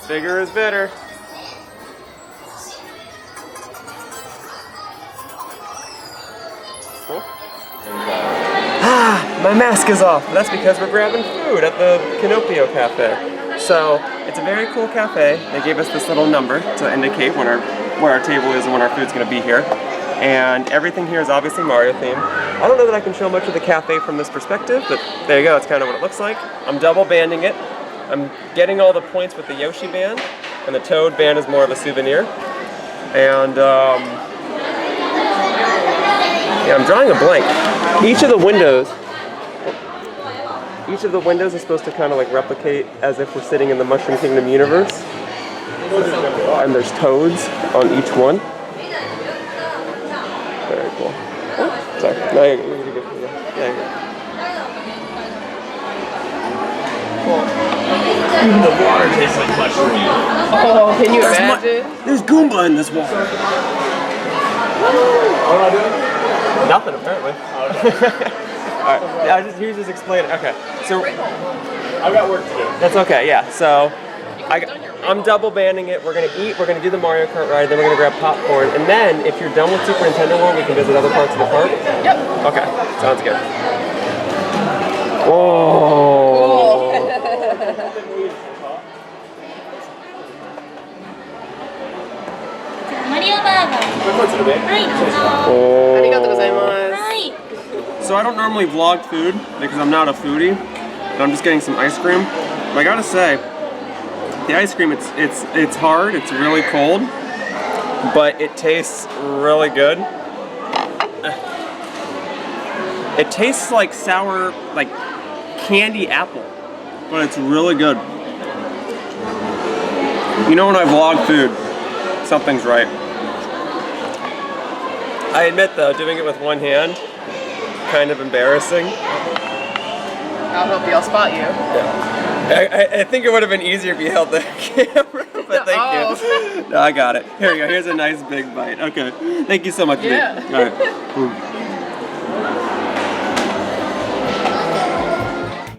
Bigger is better. Cool. My mask is off. That's because we're grabbing food at the Pinocchio Cafe. So it's a very cool cafe. They gave us this little number to indicate where our table is and when our food's gonna be here. And everything here is obviously Mario themed. I don't know that I can show much of the cafe from this perspective, but there you go, that's kind of what it looks like. I'm double banding it. I'm getting all the points with the Yoshi band, and the Toad band is more of a souvenir. And yeah, I'm drawing a blank. Each of the windows is supposed to kind of like replicate as if we're sitting in the Mushroom Kingdom universe. And there's toads on each one. Very cool. Sorry. No, you're good. Yeah, you're good. Even the water tastes like mushroom. Oh, can you imagine? There's Goomba in this water. What am I doing? Nothing, apparently. Alright, yeah, here's just explain it. Okay, so I've got work to do. that's okay, yeah. So I'm double banding it. We're gonna eat, we're gonna do the Mario Kart ride, then we're gonna grab popcorn, and then if you're done with Super Nintendo World, we can visit other parts of the park. Yep. Okay, sounds good. Whoa. Arigatou gozaimasu. So I don't normally vlog food because I'm not a foodie, but I'm just getting some ice cream. But I gotta say, the ice cream, it's hard, it's really cold, but it tastes really good. It tastes like sour, like candy apple, but it's really good. You know when I vlog food, something's right. I admit though, doing it with one hand, kind of embarrassing. I'll help you, I'll spot you. Yeah. I think it would have been easier if you held the camera, but thank you. No, I got it. Here you go, here's a nice big bite. Okay, thank you so much. Yeah. All right.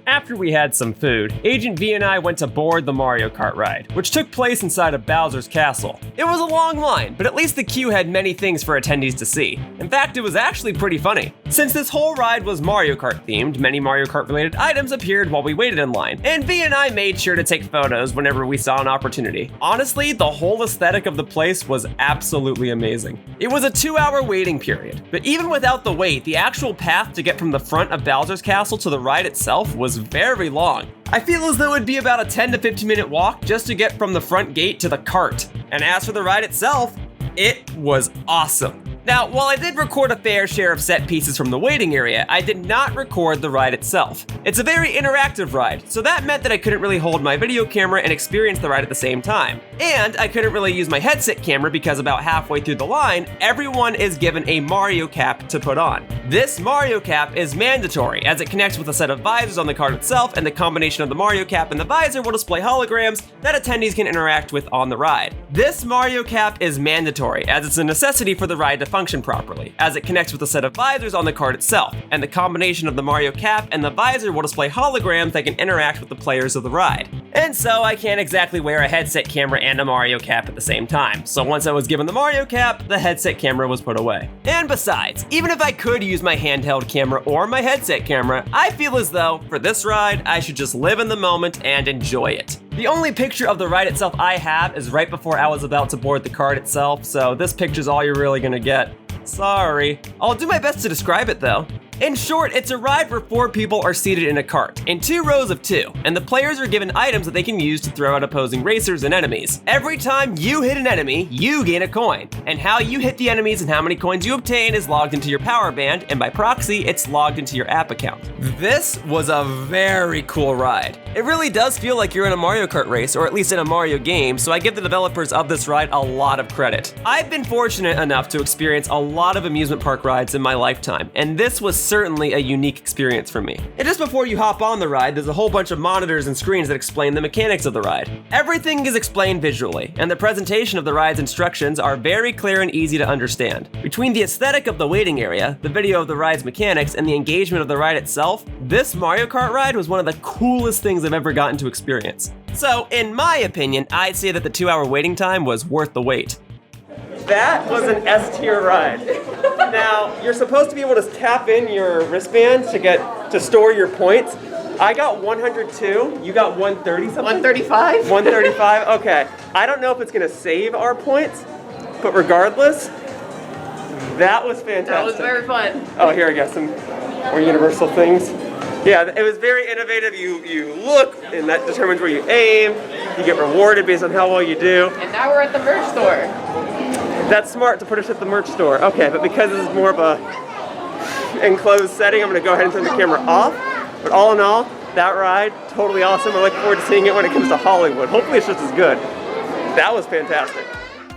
After we had some food, Agent V and I went to board the Mario Kart ride, which took place inside of Bowser's castle. It was a long line, but at least the queue had many things for attendees to see. In fact, it was actually pretty funny. Since this whole ride was Mario Kart themed, many Mario Kart related items appeared while we waited in line, and V and I made sure to take photos whenever we saw an opportunity. Honestly, the whole aesthetic of the place was absolutely amazing. It was a 2-hour waiting period, but even without the wait, the actual path to get from the front of Bowser's castle to the ride itself was very long. I feel as though it'd be about a 10 to 15 minute walk just to get from the front gate to the cart. And as for the ride itself, it was awesome. Now, while I did record a fair share of set pieces from the waiting area, I did not record the ride itself. It's a very interactive ride, so that meant that I couldn't really hold my video camera and experience the ride at the same time. And I couldn't really use my headset camera because about halfway through the line, everyone is given a Mario cap to put on. This Mario cap is mandatory as it connects with a set of visors on the cart itself, and the combination of the Mario cap and the visor will display holograms that attendees can interact with on the ride. This Mario cap is mandatory as it's a necessity for the ride to function properly, as it connects with a set of visors on the cart itself, and the combination of the Mario cap and the visor will display holograms that can interact with the players of the ride. And so I can't exactly wear a headset camera and a Mario cap at the same time, so once I was given the Mario cap, the headset camera was put away. And besides, even if I could use my handheld camera or my headset camera, I feel as though, for this ride, I should just live in the moment and enjoy it. The only picture of the ride itself I have is right before I was about to board the cart itself, so this picture's all you're really gonna get. Sorry. I'll do my best to describe it though. In short, it's a ride where 4 people are seated in a cart, in 2 rows of 2, and the players are given items that they can use to throw at opposing racers and enemies. Every time you hit an enemy, you gain a coin, and how you hit the enemies and how many coins you obtain is logged into your power band, and by proxy, it's logged into your app account. This was a very cool ride. It really does feel like you're in a Mario Kart race, or at least in a Mario game, so I give the developers of this ride a lot of credit. I've been fortunate enough to experience a lot of amusement park rides in my lifetime, and this was certainly a unique experience for me. And just before you hop on the ride, there's a whole bunch of monitors and screens that explain the mechanics of the ride. Everything is explained visually, and the presentation of the ride's instructions are very clear and easy to understand. Between the aesthetic of the waiting area, the video of the ride's mechanics, and the engagement of the ride itself, this Mario Kart ride was one of the coolest things I've ever gotten to experience. So, in my opinion, I'd say that the 2-hour waiting time was worth the wait. That was an S-tier ride. Now, you're supposed to be able to tap in your wristband to store your points. I got 102, you got 130 something? 135? 135, okay. I don't know if it's gonna save our points, but regardless, that was fantastic. That was very fun. Oh, here I got some more universal things. Yeah, it was very innovative. You look, and that determines where you aim. You get rewarded based on how well you do. And now we're at the merch store. That's smart to put us at the merch store. Okay, but because this is more of a enclosed setting, I'm gonna go ahead and turn the camera off. But all in all, that ride, totally awesome. I look forward to seeing it when it comes to Hollywood. Hopefully it's just as good. That was fantastic.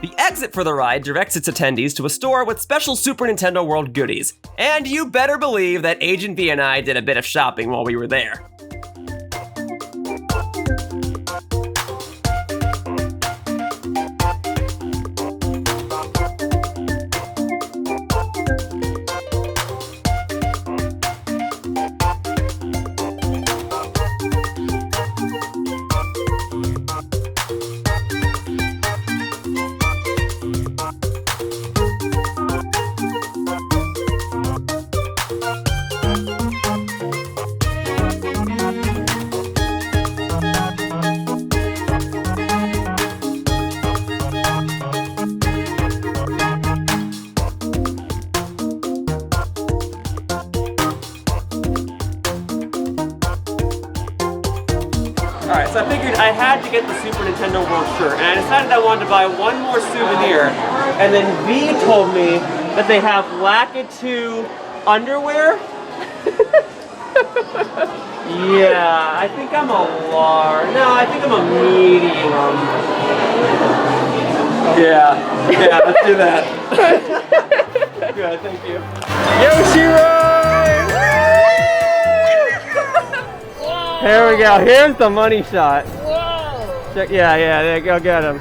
The exit for the ride directs its attendees to a store with special Super Nintendo World goodies. And you better believe that Agent V and I did a bit of shopping while we were there. Alright, so I figured I had to get the Super Nintendo World shirt, and I decided I wanted to buy one more souvenir, and then V told me that they have Lakitu underwear. Yeah, I think I'm a large. No, I think I'm a medium. Yeah, let's do that. Good, thank you. Yoshiller! Here we go. Here's the money shot. Whoa! Check, yeah, there you go. Get him.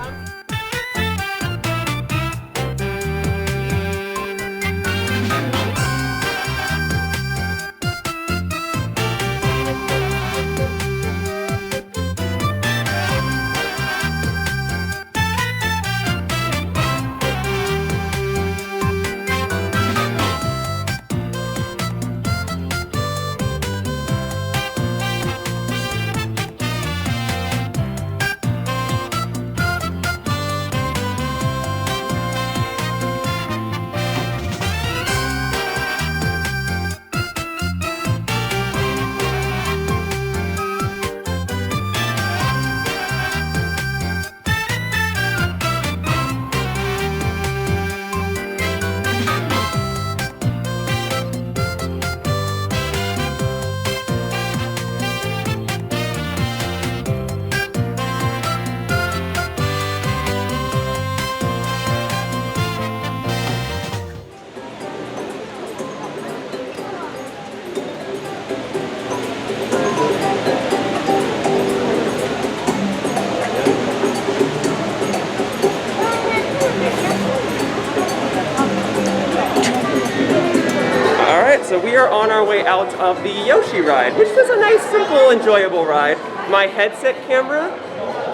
So we are on our way out of the Yoshi ride, which was a nice, simple, enjoyable ride. My headset camera,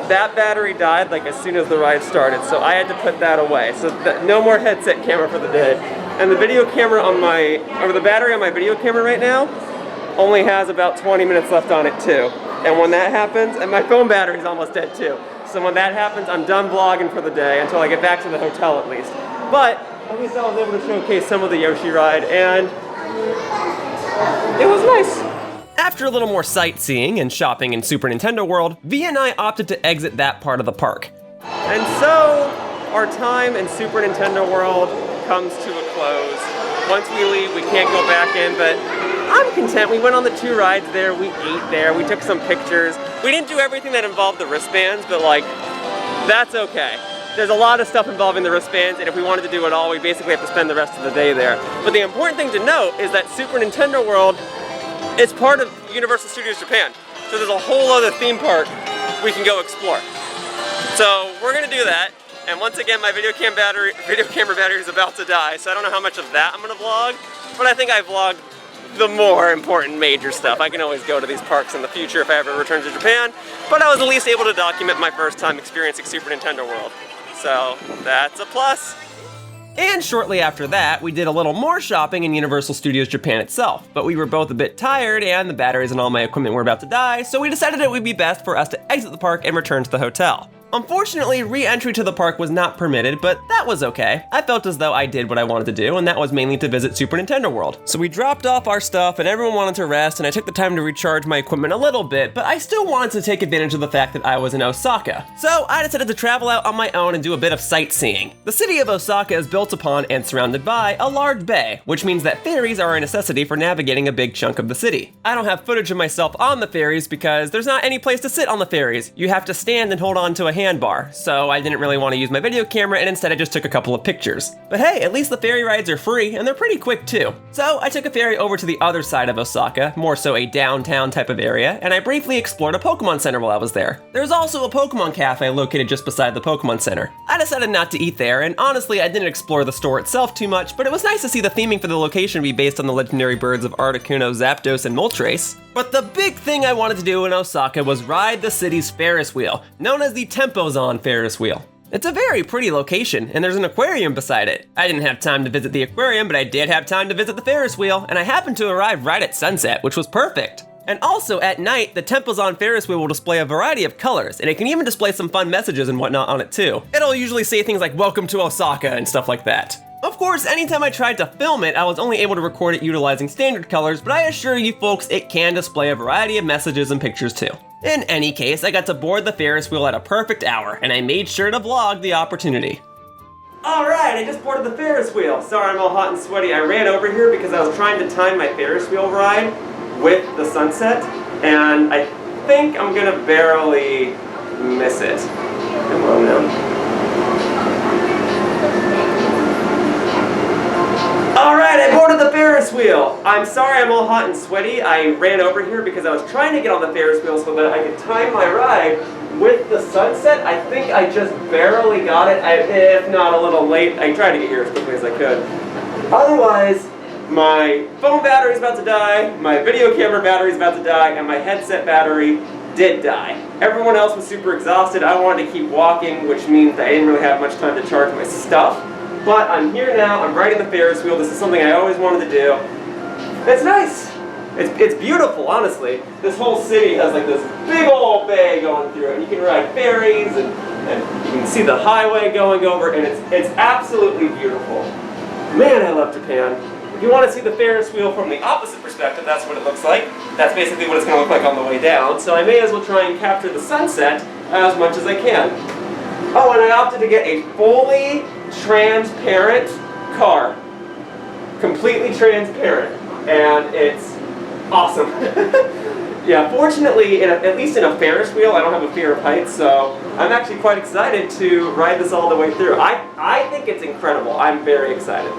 that battery died like as soon as the ride started, so I had to put that away. So no more headset camera for the day. And the video camera on the battery on my video camera right now only has about 20 minutes left on it too. And when that happens, and my phone battery's almost dead too. So when that happens, I'm done vlogging for the day until I get back to the hotel at least. But at least I was able to showcase some of the Yoshi ride, and it was nice. After a little more sightseeing and shopping in Super Nintendo World, V and I opted to exit that part of the park. And so, our time in Super Nintendo World comes to a close. Once we leave, we can't go back in, but I'm content. We went on the 2 rides there, we ate there, we took some pictures. We didn't do everything that involved the wristbands, but like, that's okay. There's a lot of stuff involving the wristbands, and if we wanted to do it all, we basically have to spend the rest of the day there. But the important thing to note is that Super Nintendo World is part of Universal Studios Japan. So there's a whole other theme park we can go explore. So we're gonna do that. And once again, my video camera battery is about to die, so I don't know how much of that I'm gonna vlog, but I think I vlogged the more important major stuff. I can always go to these parks in the future if I ever return to Japan, but I was at least able to document my first time experiencing Super Nintendo World. So that's a plus. And shortly after that, we did a little more shopping in Universal Studios Japan itself, but we were both a bit tired and the batteries and all my equipment were about to die, so we decided it would be best for us to exit the park and return to the hotel. Unfortunately, re-entry to the park was not permitted, but that was okay. I felt as though I did what I wanted to do, and that was mainly to visit Super Nintendo World. So we dropped off our stuff and everyone wanted to rest, and I took the time to recharge my equipment a little bit, but I still wanted to take advantage of the fact that I was in Osaka. So I decided to travel out on my own and do a bit of sightseeing. The city of Osaka is built upon and surrounded by a large bay, which means that ferries are a necessity for navigating a big chunk of the city. I don't have footage of myself on the ferries because there's not any place to sit on the ferries. You have to stand and hold on to a handbar, so I didn't really want to use my video camera and instead I just took a couple of pictures. But hey, at least the ferry rides are free and they're pretty quick too. So I took a ferry over to the other side of Osaka, more so a downtown type of area, and I briefly explored a Pokemon Center while I was there. There's also a Pokemon Cafe located just beside the Pokemon Center. I decided not to eat there, and honestly I didn't explore the store itself too much, but it was nice to see the theming for the location be based on the legendary birds of Articuno, Zapdos, and Moltres. But the big thing I wanted to do in Osaka was ride the city's Ferris wheel, known as the Tempozan Ferris wheel. It's a very pretty location, and there's an aquarium beside it. I didn't have time to visit the aquarium, but I did have time to visit the Ferris wheel, and I happened to arrive right at sunset, which was perfect. And also, at night, the Tempozan Ferris wheel will display a variety of colors, and it can even display some fun messages and whatnot on it too. It'll usually say things like, "Welcome to Osaka," and stuff like that. Of course, anytime I tried to film it, I was only able to record it utilizing standard colors, but I assure you folks, it can display a variety of messages and pictures too. In any case, I got to board the Ferris wheel at a perfect hour, and I made sure to vlog the opportunity. Alright, I just boarded the Ferris wheel. Sorry I'm all hot and sweaty. I ran over here because I was trying to time my Ferris wheel ride with the sunset, and I think I'm gonna barely miss it. Come on now. Alright, I boarded the Ferris wheel. I'm sorry I'm all hot and sweaty. I ran over here because I was trying to get on the Ferris wheel so that I could time my ride with the sunset. I think I just barely got it, if not a little late. I tried to get here as quickly as I could. Otherwise, my phone battery's about to die, my video camera battery's about to die, and my headset battery did die. Everyone else was super exhausted. I wanted to keep walking, which means that I didn't really have much time to charge my stuff. But I'm here now, I'm riding the Ferris wheel. This is something I always wanted to do. It's nice. It's beautiful, honestly. This whole city has like this big old bay going through it. And you can ride ferries and you can see the highway going over, and it's absolutely beautiful. Man, I love Japan. If you want to see the Ferris wheel from the opposite perspective, that's what it looks like. That's basically what it's going to look like on the way down. So I may as well try and capture the sunset as much as I can. Oh, and I opted to get a fully transparent car. Completely transparent. And it's awesome. Yeah, fortunately, at least in a Ferris wheel, I don't have a fear of heights, so I'm actually quite excited to ride this all the way through. I think it's incredible. I'm very excited.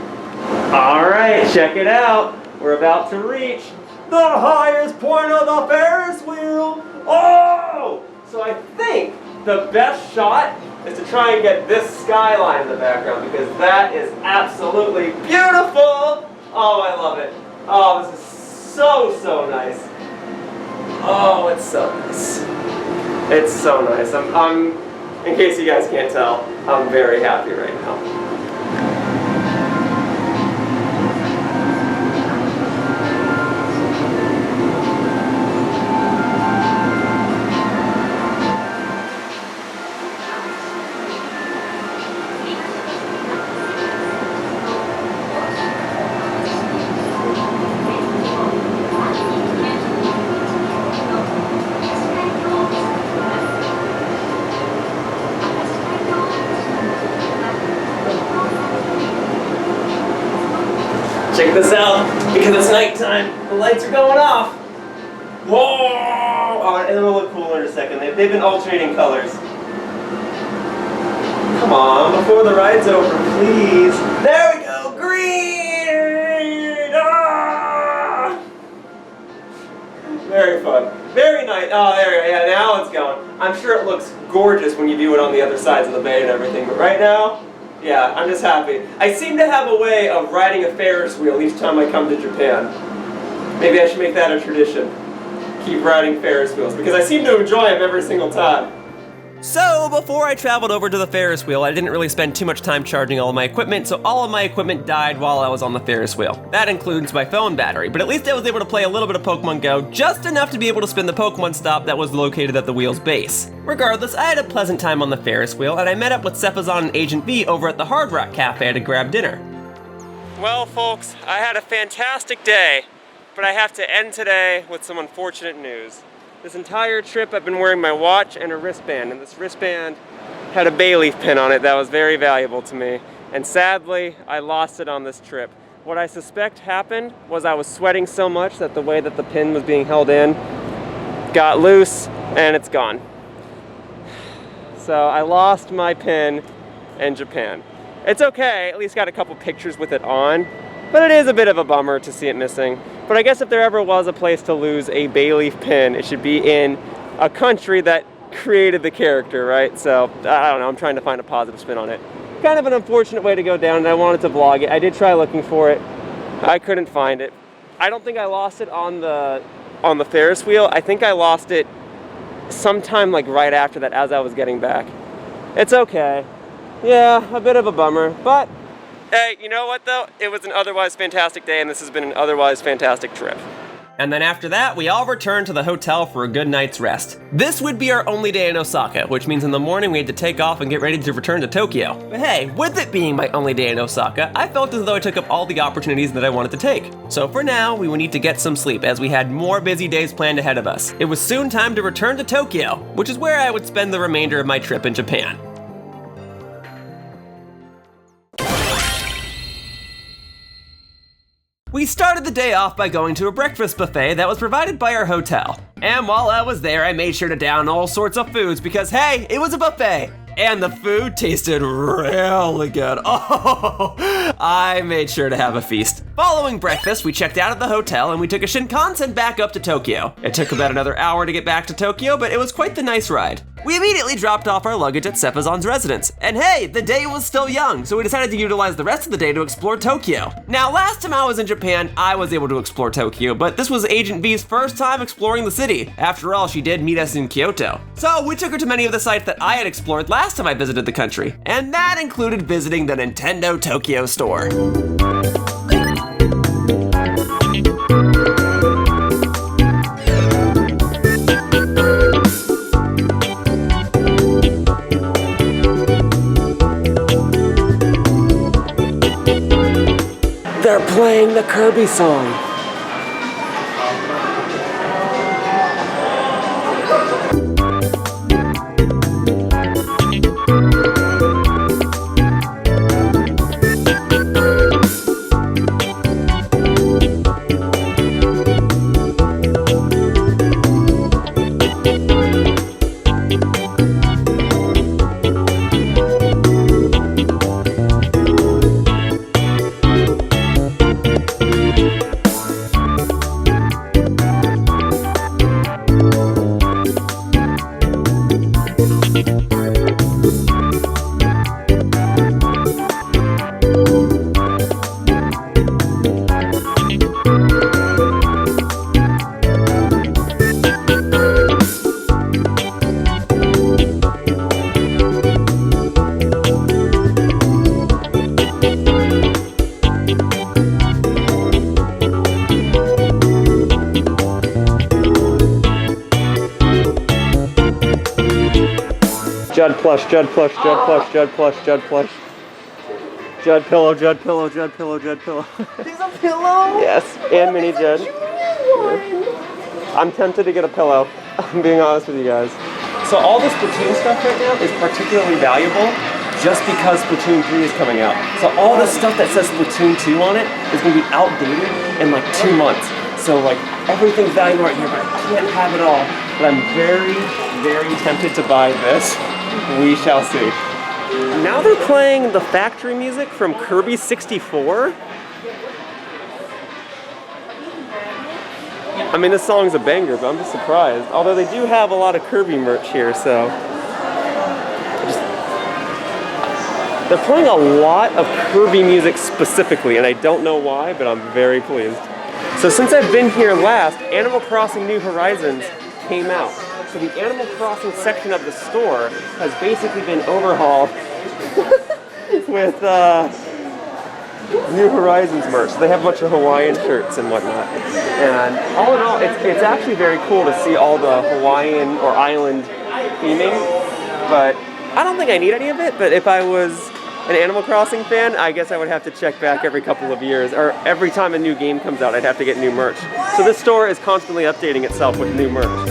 Alright, check it out. We're about to reach the highest point of the Ferris wheel. Oh! So I think the best shot is to try and get this skyline in the background, because that is absolutely beautiful! Oh, I love it. Oh, this is so nice. Oh, it's so nice. It's so nice. I'm in case you guys can't tell, I'm very happy right now. Check this out, because it's nighttime, the lights are going off. Whoa! Oh, and it'll look cooler in a second. They've been alternating colors. Come on, before the ride's over, please. There we go, green! Ah! Very fun. Very nice. Oh, there we go. Yeah, now it's going. I'm sure it looks gorgeous when you view it on the other sides of the bay and everything, but right now, yeah, I'm just happy. I seem to have a way of riding a Ferris wheel each time I come to Japan. Maybe I should make that a tradition. Keep riding Ferris wheels, because I seem to enjoy them every single time. So, before I traveled over to the Ferris wheel, I didn't really spend too much time charging all of my equipment, so all of my equipment died while I was on the Ferris wheel. That includes my phone battery, but at least I was able to play a little bit of Pokemon Go, just enough to be able to spin the Pokemon stop that was located at the wheel's base. Regardless, I had a pleasant time on the Ferris wheel, and I met up with Tempozan and Agent V over at the Hard Rock Cafe to grab dinner. Well, folks, I had a fantastic day, but I have to end today with some unfortunate news. This entire trip I've been wearing my watch and a wristband, and this wristband had a bay leaf pin on it that was very valuable to me. And sadly, I lost it on this trip. What I suspect happened was I was sweating so much that the way that the pin was being held in got loose, and it's gone. So So I lost my pin in Japan. It's okay, at least got a couple pictures with it on, but it is a bit of a bummer to see it missing. But I guess if there ever was a place to lose a bay leaf pin, it should be in a country that created the character, right? So, I don't know, I'm trying to find a positive spin on it. Kind of an unfortunate way to go down, and I wanted to vlog it. I did try looking for it. I couldn't find it. I don't think I lost it on the Ferris wheel. I think I lost it sometime like right after that as I was getting back. It's okay. Yeah, a bit of a bummer, but hey, you know what though? It was an otherwise fantastic day, and this has been an otherwise fantastic trip. And then after that, we all returned to the hotel for a good night's rest. This would be our only day in Osaka, which means in the morning we had to take off and get ready to return to Tokyo. But hey, with it being my only day in Osaka, I felt as though I took up all the opportunities that I wanted to take. So for now, we would need to get some sleep as we had more busy days planned ahead of us. It was soon time to return to Tokyo, which is where I would spend the remainder of my trip in Japan. We started the day off by going to a breakfast buffet that was provided by our hotel. And while I was there, I made sure to down all sorts of foods because hey, it was a buffet. And the food tasted really good. Oh, I made sure to have a feast. Following breakfast, we checked out of the hotel and we took a Shinkansen back up to Tokyo. It took about another hour to get back to Tokyo, but it was quite the nice ride. We immediately dropped off our luggage at Tempozan's residence. And hey, the day was still young, so we decided to utilize the rest of the day to explore Tokyo. Now, last time I was in Japan, I was able to explore Tokyo, but this was Agent V's first time exploring the city. After all, she did meet us in Kyoto. So we took her to many of the sites that I had explored last time I visited the country. And that included visiting the Nintendo Tokyo store. They're playing the Kirby song. Judd plush, Judd plush, Judd plush, Judd plush, Judd plush. Judd pillow, Judd pillow, Judd pillow, Judd pillow. There's a pillow? Yes, and mini Judd. I'm tempted to get a pillow, I'm being honest with you guys. So all this Splatoon stuff right now is particularly valuable just because Splatoon 3 is coming out. So all this stuff that says Splatoon 2 on it is going to be outdated in like 2 months. So like everything's valuable right here, but I can't have it all. But I'm very, very tempted to buy this. We shall see. Now they're playing the factory music from Kirby 64. I mean, this song's a banger, but I'm just surprised. Although they do have a lot of Kirby merch here, so. They're playing a lot of Kirby music specifically, and I don't know why, but I'm very pleased. So since I've been here last, Animal Crossing New Horizons came out. So the Animal Crossing section of the store has basically been overhauled with New Horizons merch. So they have a bunch of Hawaiian shirts and whatnot. And all in all, it's actually very cool to see all the Hawaiian or island theming. But I don't think I need any of it, but if I was an Animal Crossing fan, I guess I would have to check back every couple of years, or every time a new game comes out, I'd have to get new merch. So this store is constantly updating itself with new merch.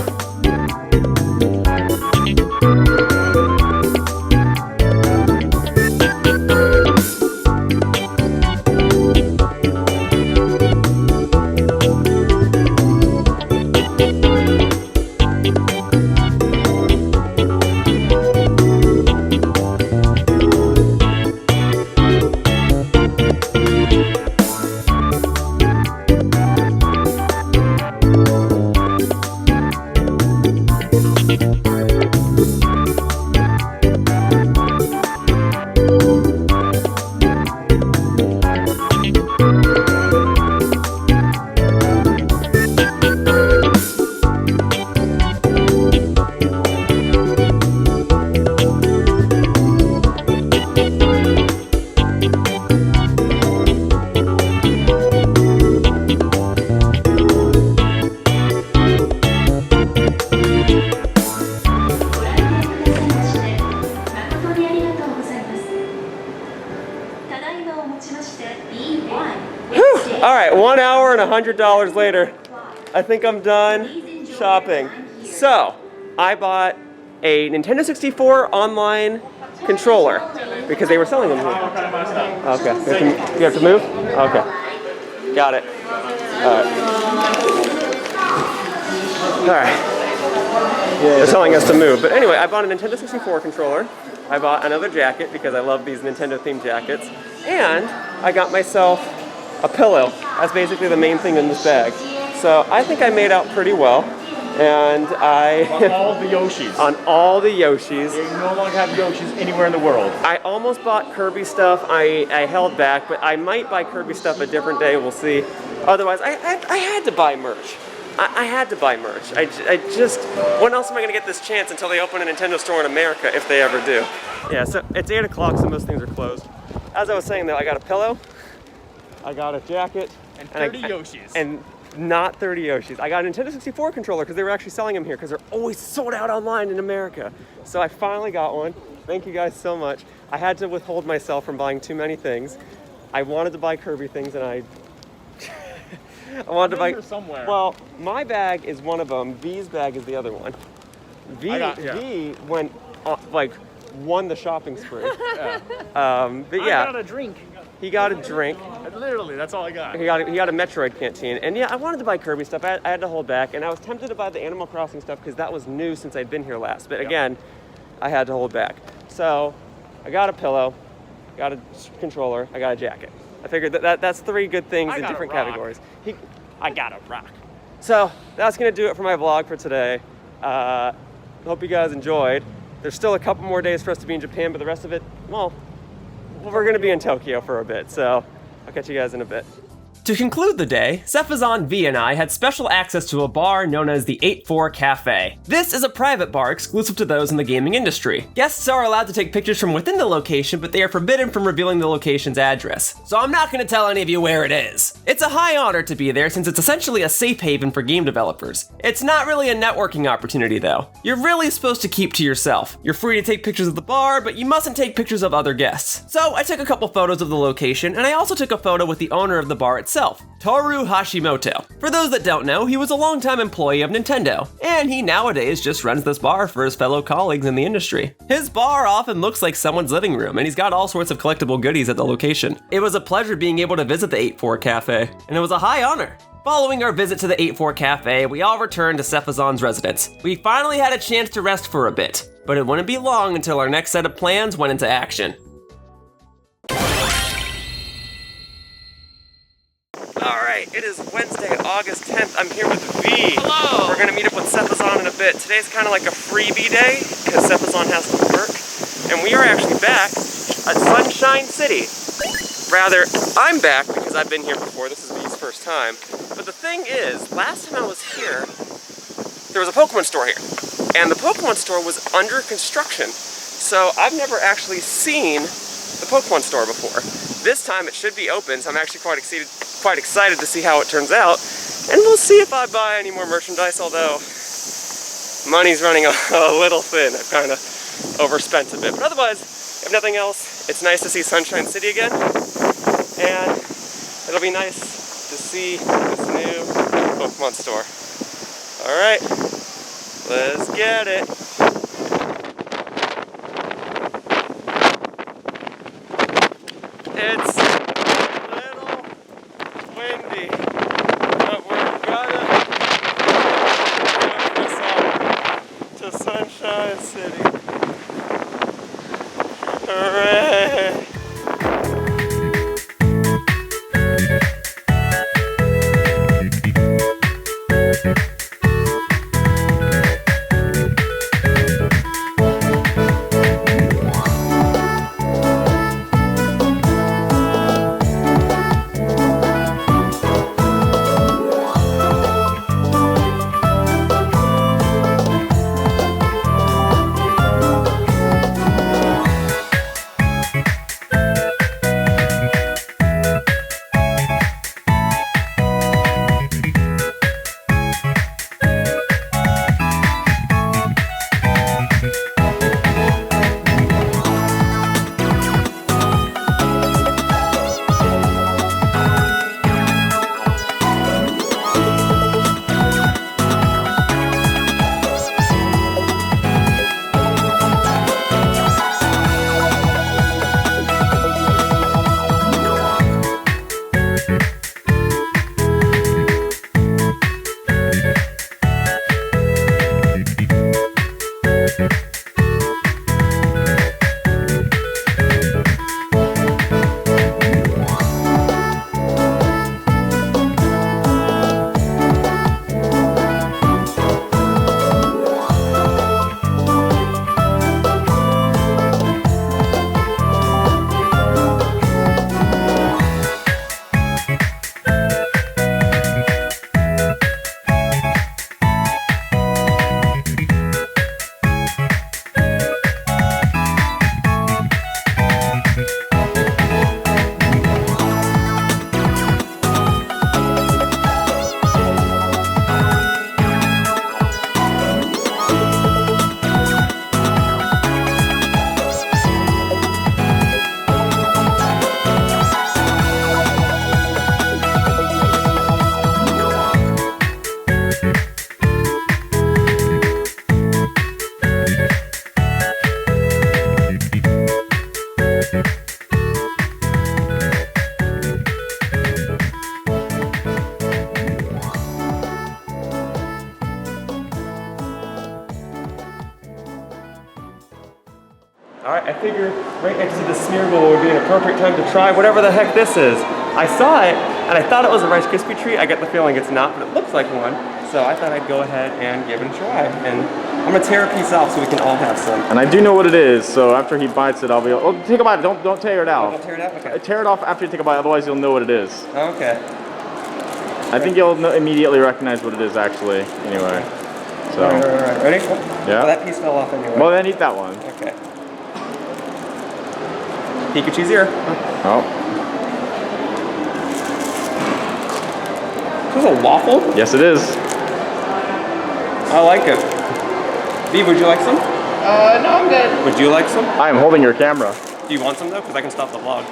$100 later, I think I'm done shopping. So, I bought a Nintendo 64 online controller because they were selling them here. Okay. You have to move? Okay. Got it. Alright. They're telling us to move. But anyway, I bought a Nintendo 64 controller. I bought another jacket because I love these Nintendo themed jackets. And I got myself a pillow. That's basically the main thing in this bag. So I think I made out pretty well. And I... On all the Yoshis. On all the Yoshis. You no longer have Yoshis anywhere in the world. I almost bought Kirby stuff. I held back, but I might buy Kirby stuff a different day. We'll see. Otherwise, I had to buy merch. I had to buy merch. I just... When else am I going to get this chance until they open a Nintendo store in America, if they ever do? Yeah, so it's 8 o'clock, so most things are closed. As I was saying, though, I got a pillow. I got a jacket. And 30 Yoshis. And not 30 Yoshis. I got a Nintendo 64 controller because they were actually selling them here because they're always sold out online in America. So I finally got one. Thank you guys so much. I had to withhold myself from buying too many things. I wanted to buy Kirby things and I wanted to buy somewhere. Well, my bag is one of them. V's bag is the other one. V went won the shopping spree. But yeah. I got a drink. He got a drink. Literally, that's all I got. He got a Metroid canteen. And yeah, I wanted to buy Kirby stuff. I had to hold back. And I was tempted to buy the Animal Crossing stuff because that was new since I'd been here last. But again, I had to hold back. So I got a pillow, got a controller, I got a jacket. I figured that's 3 good things in different categories. I got a rock. So that's going to do it for my vlog for today. Hope you guys enjoyed. There's still a couple more days for us to be in Japan, but the rest of it, well, we're going to be in Tokyo for a bit, so I'll catch you guys in a bit. To conclude the day, Tempozan V and I had special access to a bar known as the 84 Cafe. This is a private bar exclusive to those in the gaming industry. Guests are allowed to take pictures from within the location, but they are forbidden from revealing the location's address. So I'm not going to tell any of you where it is. It's a high honor to be there since it's essentially a safe haven for game developers. It's not really a networking opportunity though. You're really supposed to keep to yourself. You're free to take pictures of the bar, but you mustn't take pictures of other guests. So I took a couple photos of the location, and I also took a photo with the owner of the bar itself, Toru Hashimoto. For those that don't know, he was a longtime employee of Nintendo, and he nowadays just runs this bar for his fellow colleagues in the industry. His bar often looks like someone's living room, and he's got all sorts of collectible goodies at the location. It was a pleasure being able to visit the 84 Cafe, and it was a high honor. Following our visit to the 84 Cafe, we all returned to Tempozan's residence. We finally had a chance to rest for a bit, but it wouldn't be long until our next set of plans went into action. Alright, it is Wednesday, August 10th. I'm here with V. Hello! We're gonna meet up with Tempozan in a bit. Today's kind of like a freebie day, because Tempozan has to work. And we are actually back at Sunshine City. Rather, I'm back because I've been here before. This is V's first time. But the thing is, last time I was here, there was a Pokemon store here. And the Pokemon store was under construction. So I've never actually seen the Pokemon store before. This time it should be open, so I'm actually quite excited to see how it turns out. And we'll see if I buy any more merchandise, although money's running a little thin. I've kind of overspent a bit. But otherwise, if nothing else, it's nice to see Sunshine City again. And it'll be nice to see this new Pokemon store. Alright, let's get it. It's a little windy, but we're gonna get this up to Sunshine City. Hooray! Alright, I figured right next to the smear bowl would be an appropriate time to try whatever the heck this is. I saw it, and I thought it was a Rice Krispie treat. I get the feeling it's not, but it looks like one. So I thought I'd go ahead and give it a try. And I'm gonna tear a piece off so we can all have some. And I do know what it is, so after he bites it, I'll be. Oh, take a bite. Don't tear it out. Don't tear it out? Okay. Tear it off after you take a bite, otherwise you'll know what it is. Okay. I think you'll immediately recognize what it is, actually. Anyway. So. Alright. Ready? Yeah. Oh, that piece fell off anyway. Well, then eat that one. Okay. Pikachu's ear. Oh. This is a waffle? Yes, it is. I like it. B, would you like some? No, I'm good. Would you like some? I am holding your camera. Do you want some though? Because I can stop the vlog.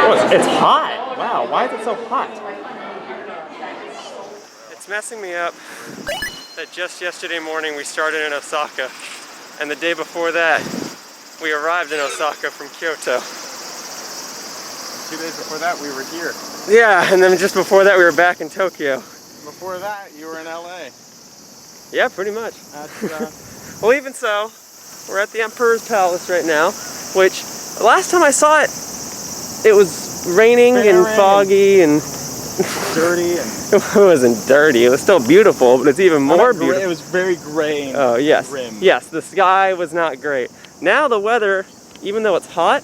Oh, it's hot. Wow, why is it so hot? It's messing me up that just yesterday morning we started in Osaka, and the day before that we arrived in Osaka from Kyoto. 2 days before that, we were here. Yeah, and then just before that we were back in Tokyo. Before that, you were in LA. Yeah, pretty much. That's, Well, even so, we're at the Emperor's Palace right now, which the last time I saw it, it was raining and foggy and dirty and it wasn't dirty. It was still beautiful, but it's even more beautiful. It was very gray and Oh, yes. grim. Yes, the sky was not great. Now the weather, even though it's hot,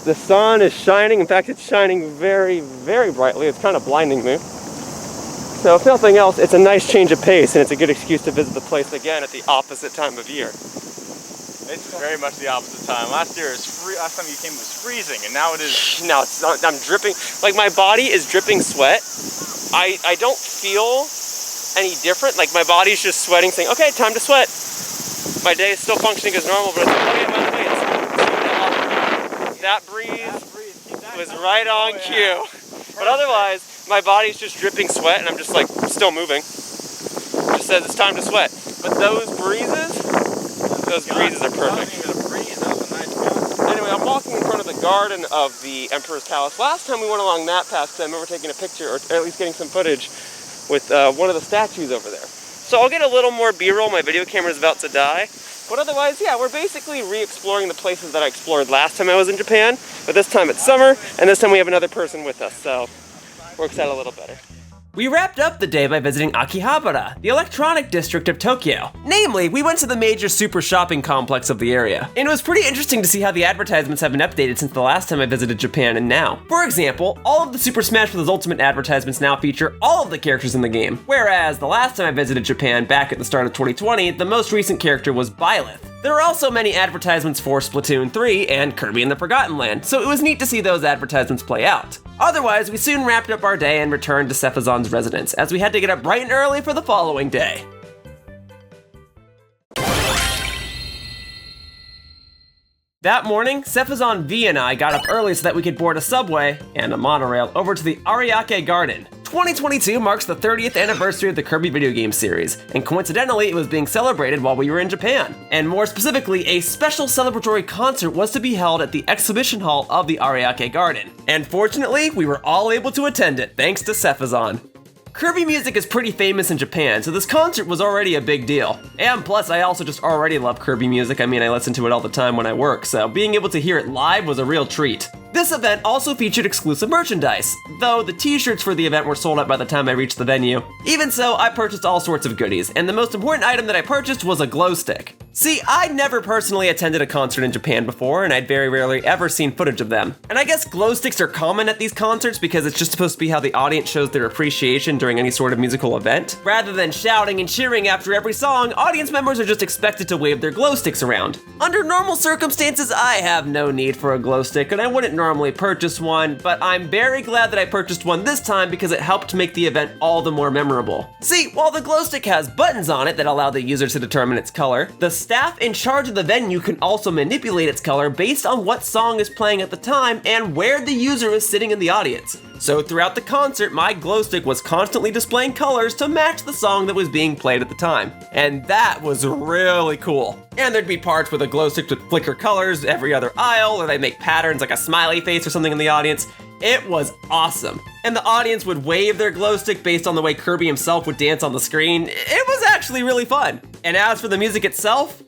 the sun is shining. In fact, it's shining very, very brightly. It's kind of blinding me. So if nothing else, it's a nice change of pace, and it's a good excuse to visit the place again at the opposite time of year. It's very much the opposite time. Last time you came, it was freezing, and now it is. No, it's not. I'm dripping. Like, my body is dripping sweat. I don't feel any different. Like, my body's just sweating, saying, okay, time to sweat. My day is still functioning as normal, but it's like, okay, by the way, that breeze was right on cue. But otherwise, my body's just dripping sweat, and I'm just like still moving. It just says it's time to sweat. But those breezes are perfect. Anyway, I'm walking in front of the garden of the Emperor's Palace. Last time we went along that path, because I remember taking a picture, or at least getting some footage with one of the statues over there. So I'll get a little more B-roll. My video camera's about to die. But otherwise, yeah, we're basically re-exploring the places that I explored last time I was in Japan. But this time it's summer, and this time we have another person with us, so works out a little better. We wrapped up the day by visiting Akihabara, the electronic district of Tokyo. Namely, we went to the major super shopping complex of the area. And it was pretty interesting to see how the advertisements have been updated since the last time I visited Japan and now. For example, all of the Super Smash Bros. Ultimate advertisements now feature all of the characters in the game, whereas the last time I visited Japan back at the start of 2020, the most recent character was Byleth. There are also many advertisements for Splatoon 3 and Kirby and the Forgotten Land, so it was neat to see those advertisements play out. Otherwise, we soon wrapped up our day and returned to Cephazon's residence, as we had to get up bright and early for the following day. That morning, Cephazon V and I got up early so that we could board a subway and a monorail over to the Ariake Garden. 2022 marks the 30th anniversary of the Kirby video game series, and coincidentally, it was being celebrated while we were in Japan. And more specifically, a special celebratory concert was to be held at the exhibition hall of the Ariake Garden. And fortunately, we were all able to attend it thanks to Cephazon. Kirby music is pretty famous in Japan, so this concert was already a big deal. And plus, I also just already love Kirby music. I mean, I listen to it all the time when I work, so being able to hear it live was a real treat. This event also featured exclusive merchandise, though the t-shirts for the event were sold out by the time I reached the venue. Even so, I purchased all sorts of goodies, and the most important item that I purchased was a glow stick. See, I'd never personally attended a concert in Japan before, and I'd very rarely ever seen footage of them. And I guess glow sticks are common at these concerts because it's just supposed to be how the audience shows their appreciation during any sort of musical event. Rather than shouting and cheering after every song, audience members are just expected to wave their glow sticks around. Under normal circumstances, I have no need for a glow stick, and I wouldn't normally purchase one, but I'm very glad that I purchased one this time because it helped make the event all the more memorable. See, while the glow stick has buttons on it that allow the user to determine its color, the staff in charge of the venue can also manipulate its color based on what song is playing at the time and where the user is sitting in the audience. So throughout the concert, my glow stick was constantly displaying colors to match the song that was being played at the time. And that was really cool. And there'd be parts where the glow stick would flicker colors every other aisle, or they'd make patterns like a smiley face or something in the audience. It was awesome. And the audience would wave their glow stick based on the way Kirby himself would dance on the screen. It was actually really fun. And as for the music itself,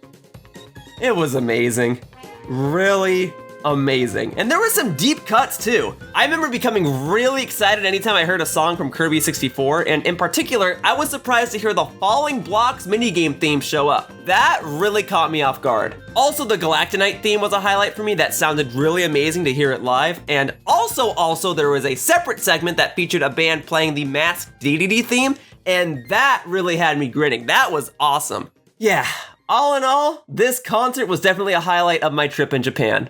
it was amazing. Really amazing. And there were some deep cuts too. I remember becoming really excited anytime I heard a song from Kirby 64, and in particular, I was surprised to hear the Falling Blocks minigame theme show up. That really caught me off guard. Also, the Galactonite theme was a highlight for me. That sounded really amazing to hear it live. And also there was a separate segment that featured a band playing the Masked DDD theme, and that really had me grinning. That was awesome. Yeah, all in all, this concert was definitely a highlight of my trip in Japan.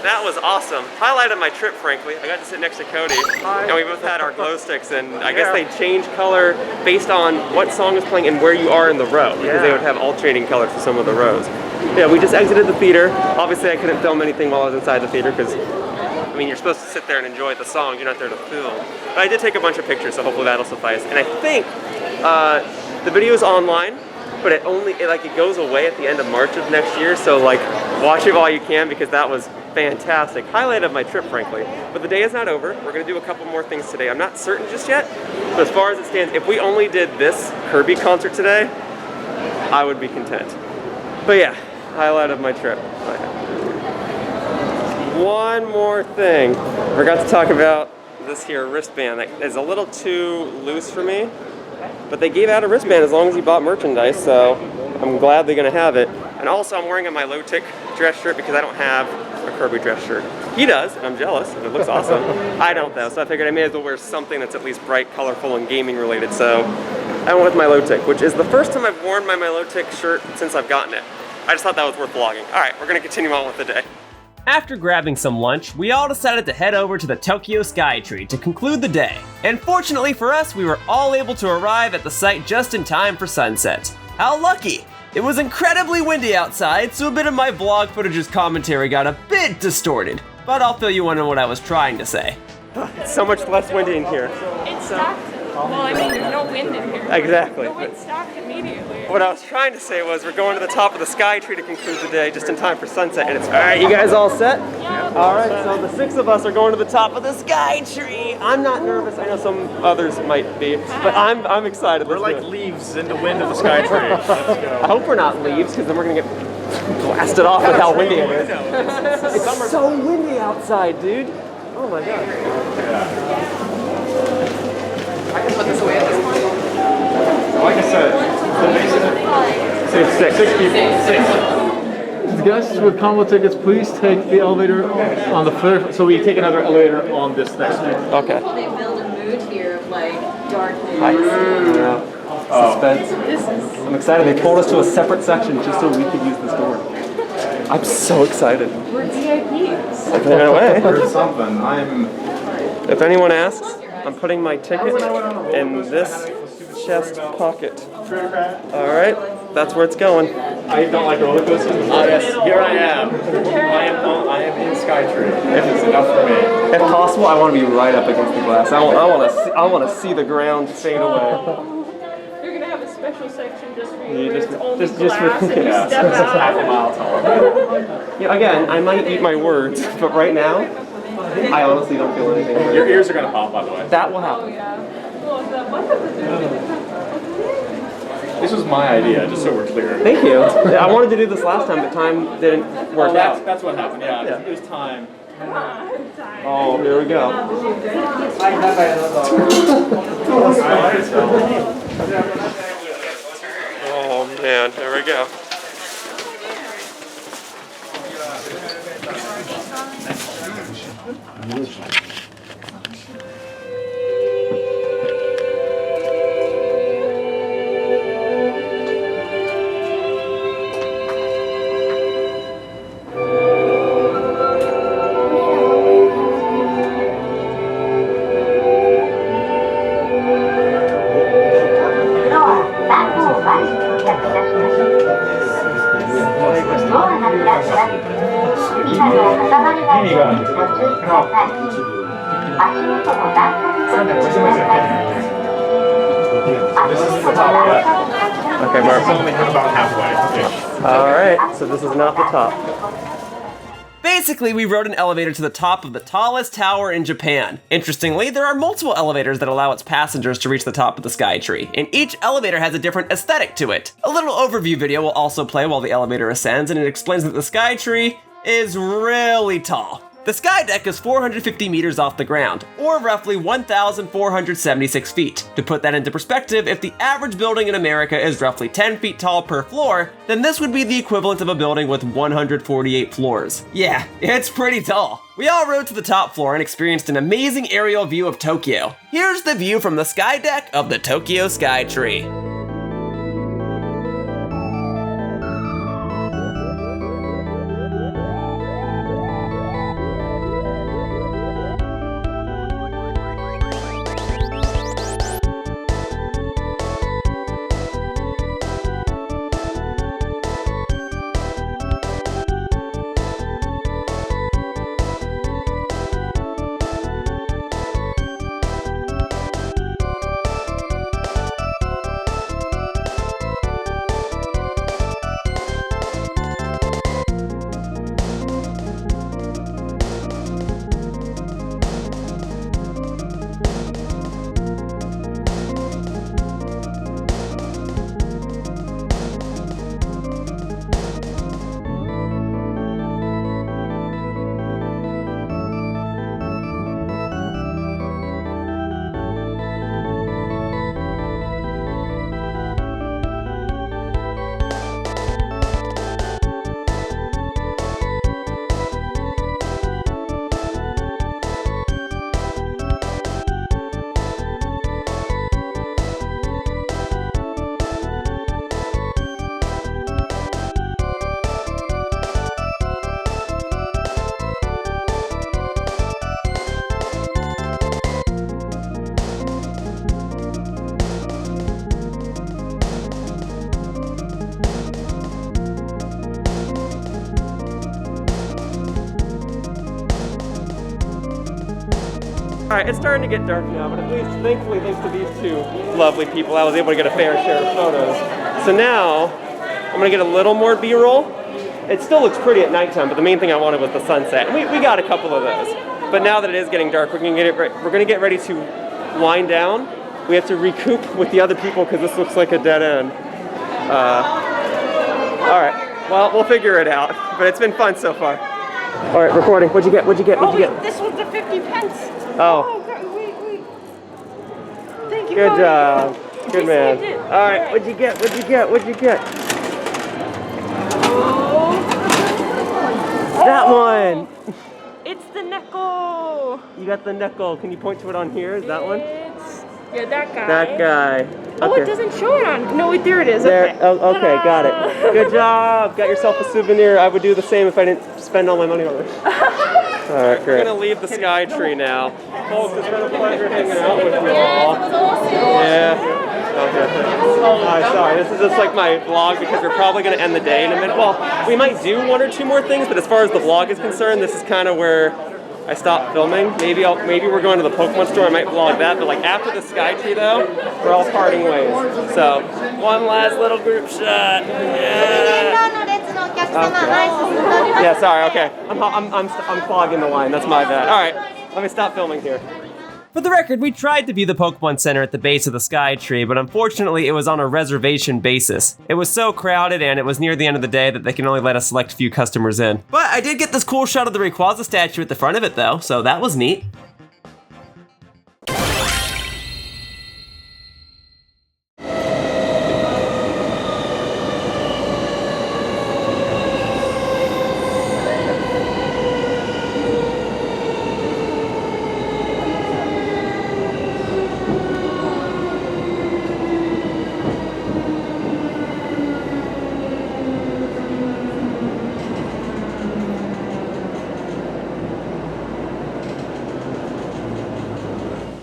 That was awesome. Highlight of my trip, frankly. I got to sit next to Cody, and we both had our glow sticks, and I guess they change color based on what song is playing and where you are in the row, because they would have alternating colors for some of the rows. Yeah, we just exited the theater. Obviously, I couldn't film anything while I was inside the theater, because, I mean, you're supposed to sit there and enjoy the song. You're not there to film. But I did take a bunch of pictures, so hopefully that'll suffice. And I think the video is online, but it goes away at the end of March of next year, so like watch it while you can, because that was fantastic. Highlight of my trip, frankly. But the day is not over. We're gonna do a couple more things today. I'm not certain just yet, but as far as it stands, if we only did this Kirby concert today, I would be content. But yeah, highlight of my trip. One more thing. Forgot to talk about this here wristband that is a little too loose for me. But they gave out a wristband as long as you bought merchandise, so I'm glad they're gonna have it. And also I'm wearing my low-tick dress shirt because I don't have a Kirby dress shirt. He does, and I'm jealous, and it looks awesome. I don't though, so I figured I may as well wear something that's at least bright, colorful, and gaming related, so I went with my low-tick, which is the first time I've worn my low-tick shirt since I've gotten it. I just thought that was worth vlogging. All right, we're gonna continue on with the day. After grabbing some lunch, we all decided to head over to the Tokyo Skytree to conclude the day. And fortunately for us, we were all able to arrive at the site just in time for sunset. How lucky! It was incredibly windy outside, so a bit of my vlog footage's commentary got a bit distorted. But I'll fill you in on what I was trying to say. It's so much less windy in here. It stopped. Well, I mean, there's no wind in here. Exactly. The wind stopped immediately. What I was trying to say was we're going to the top of the Skytree to conclude the day just in time for sunset, and it's all right. You guys all set? Yeah. All right, so the 6 of us are going to the top of the Skytree. I'm not nervous. I know some others might be, but I'm excited. We're like leaves in the wind of the Skytree. Let's go. I hope we're not leaves, because then we're gonna get blasted off with how windy it is. It's so windy outside, dude. Oh my god. I can put this away at this point. Like I said, the basic, six people. 6. Guests with combo tickets, please take the elevator on the third. So we take another elevator on this next one. Okay. They build a mood here of like darkness. Suspense. I'm excited. They pulled us to a separate section just so we could use this door. I'm so excited. We're VIPs. In a way. There's something. If anyone asks, I'm putting my ticket in this chest pocket. Alright, that's where it's going. I don't like roller coasters. Yes, here I am. I am in Skytree. If it's enough for me. If possible, I want to be right up against the glass. I want to see the ground fade away. You're gonna have a special section just for you, Yeah, where just- it's only just for- glass and you yeah. step Half a out. mile tall. Yeah, again, I might eat my words, but right now, I honestly don't feel anything. Your ears are gonna pop, by the way. That will happen. This was my idea, just so we're clear. Thank you. I wanted to do this last time, but time didn't work out. That's what happened. Yeah, it was time. Oh, here we go. Oh man, there we go. Okay, Mark. Only about halfway. Alright, so this is not the top. Basically, we rode an elevator to the top of the tallest tower in Japan. Interestingly, there are multiple elevators that allow its passengers to reach the top of the Skytree, and each elevator has a different aesthetic to it. A little overview video will also play while the elevator ascends, and it explains that the Skytree is really tall. The sky deck is 450 meters off the ground, or roughly 1,476 feet. To put that into perspective, if the average building in America is roughly 10 feet tall per floor, then this would be the equivalent of a building with 148 floors. Yeah, it's pretty tall. We all rode to the top floor and experienced an amazing aerial view of Tokyo. Here's the view from the sky deck of the Tokyo Skytree. Alright, it's starting to get dark now, but at least, thankfully, thanks to these two lovely people, I was able to get a fair share of photos. So now, I'm gonna get a little more B-roll. It still looks pretty at nighttime, but the main thing I wanted was the sunset. And we got a couple of those. But now that it is getting dark, we're gonna get ready to wind down. We have to recoup with the other people because this looks like a dead end. Alright, well, we'll figure it out. But it's been fun so far. Alright, recording. What'd you get? What'd you get? What'd you get? This was the 50 pence. Oh. God, wait. Thank you. Good job. Good man. Received it. All right, what'd you get? What'd you get? What'd you get? Oh. That one. It's the Neko. You got the nickel. Can you point to it on here? Is that one? Yeah, that guy. That guy. Oh, Okay. it doesn't show it on. No, wait, there it is. There. Okay. Oh, okay, Ta-da. got it. Good job. Got yourself a souvenir. I would do the same if I didn't spend all my money on it. All right, great. We're gonna leave the Skytree now. Folks, it's been a pleasure hanging out with you all. Yeah. Okay. Sorry, this is just like my vlog because we're probably gonna end the day in a minute. Well, we might do one or two more things, but as far as the vlog is concerned, this is kind of where I stopped filming. Maybe we're going to the Pokemon store. I might vlog that. But like after the Skytree though, we're all parting ways. So one last little group shot. Yeah. Okay. Yeah. Sorry. Okay. I'm clogging the line. That's my bad. All right. Let me stop filming here. For the record, we tried to be the Pokemon Center at the base of the Skytree, but unfortunately it was on a reservation basis. It was so crowded and it was near the end of the day that they can only let a select few customers in. But I did get this cool shot of the Rayquaza statue at the front of it though, so that was neat.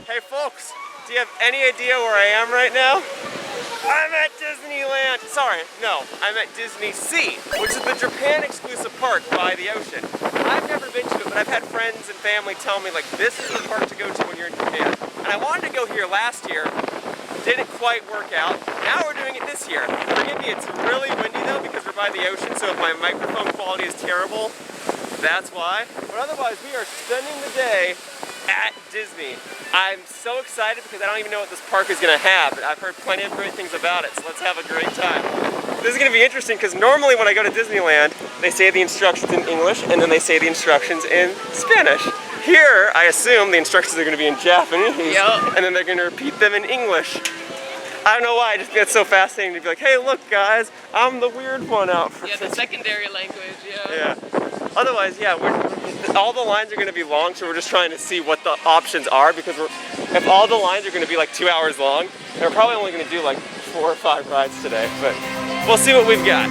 Hey folks, do you have any idea where I am right now? I'm at Disneyland. Sorry, no, I'm at DisneySea, which is the Japan exclusive park by the ocean. I've never been to it, but I've had friends and family tell me like this is the park to go to when you're in Japan. And I wanted to go here last year, didn't quite work out. Now we're doing it this year. Forgive me, it's really windy though because we're by the ocean, so if my microphone quality is terrible, That's why. But otherwise, we are spending the day at Disney. I'm so excited because I don't even know what this park is gonna have, but I've heard plenty of great things about it, so let's have a great time. This is gonna be interesting because normally when I go to Disneyland, they say the instructions in English and then they say the instructions in Spanish. Here, I assume the instructions are gonna be in Japanese, and then they're gonna repeat them in English. I don't know why, I just think it's so fascinating to be like, hey look guys, I'm the weird one out for Yeah, the secondary language, Yeah. Otherwise, yeah, all the lines are going to be long, so we're just trying to see what the options are, because if all the lines are going to be like 2 hours long, we're probably only going to do like 4 or 5 rides today, but we'll see what we've got.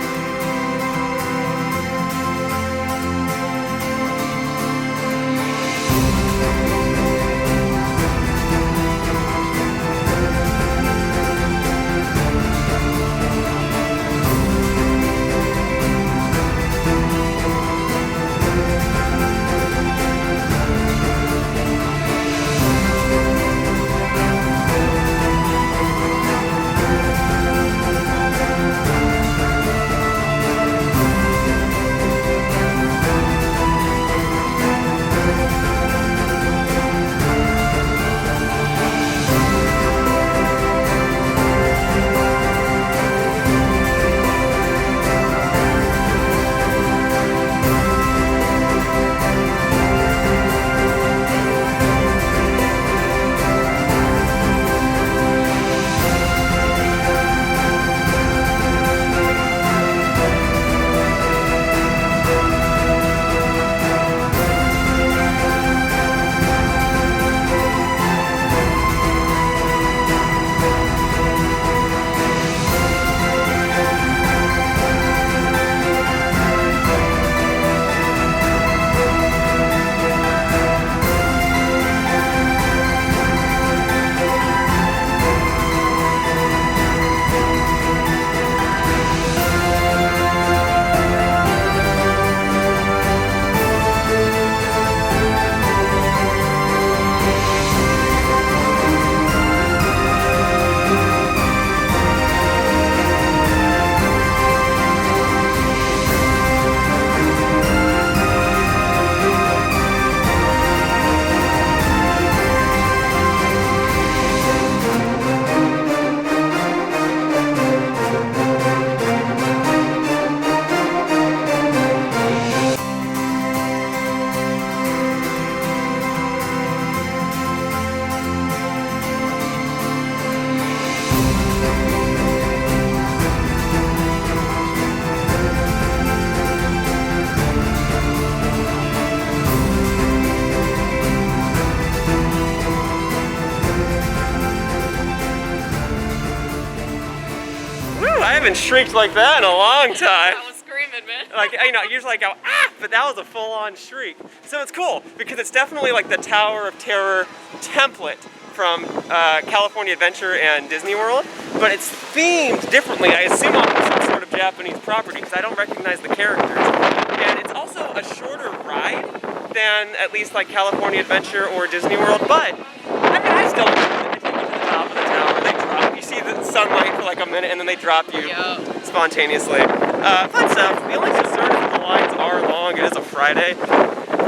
I haven't shrieked like that in a long time. I was screaming, man. Like, you know, usually I go, ah, but that was a full-on shriek. So it's cool, because it's definitely like the Tower of Terror template from California Adventure and Disney World, but it's themed differently. I assume off of some sort of Japanese property, because I don't recognize the characters. And it's also a shorter ride than at least like California Adventure or Disney World, but I mean, I still enjoy it. They take you to the top of the tower, they drop, you see the sunlight for like a minute, and then they drop you spontaneously. Fun stuff. The only concern is that the lines are long. It is a Friday,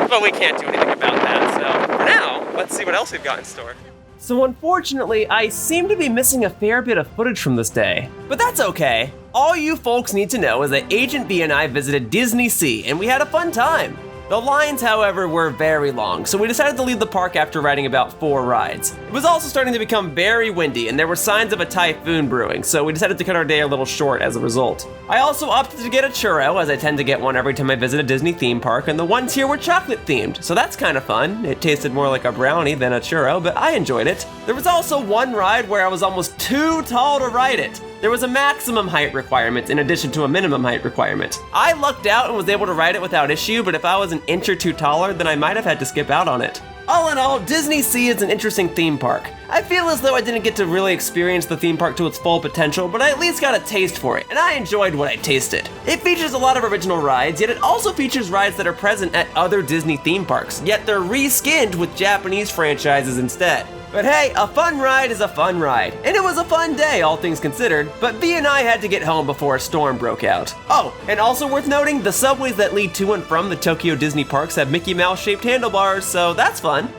but we can't do anything about that. So for now, let's see what else we've got in store. So unfortunately, I seem to be missing a fair bit of footage from this day. But that's okay. All you folks need to know is that Agent B and I visited DisneySea, and we had a fun time. The lines, however, were very long, so we decided to leave the park after riding about 4 rides. It was also starting to become very windy, and there were signs of a typhoon brewing, so we decided to cut our day a little short as a result. I also opted to get a churro, as I tend to get one every time I visit a Disney theme park, and the ones here were chocolate themed, so that's kind of fun. It tasted more like a brownie than a churro, but I enjoyed it. There was also one ride where I was almost too tall to ride it. There was a maximum height requirement in addition to a minimum height requirement. I lucked out and was able to ride it without issue, but if I was an inch or two taller, then I might have had to skip out on it. All in all, DisneySea is an interesting theme park. I feel as though I didn't get to really experience the theme park to its full potential, but I at least got a taste for it, and I enjoyed what I tasted. It features a lot of original rides, yet it also features rides that are present at other Disney theme parks, yet they're reskinned with Japanese franchises instead. But hey, a fun ride is a fun ride. And it was a fun day, all things considered, but V and I had to get home before a storm broke out. Oh, and also worth noting, the subways that lead to and from the Tokyo Disney parks have Mickey Mouse shaped handlebars, so that's fun.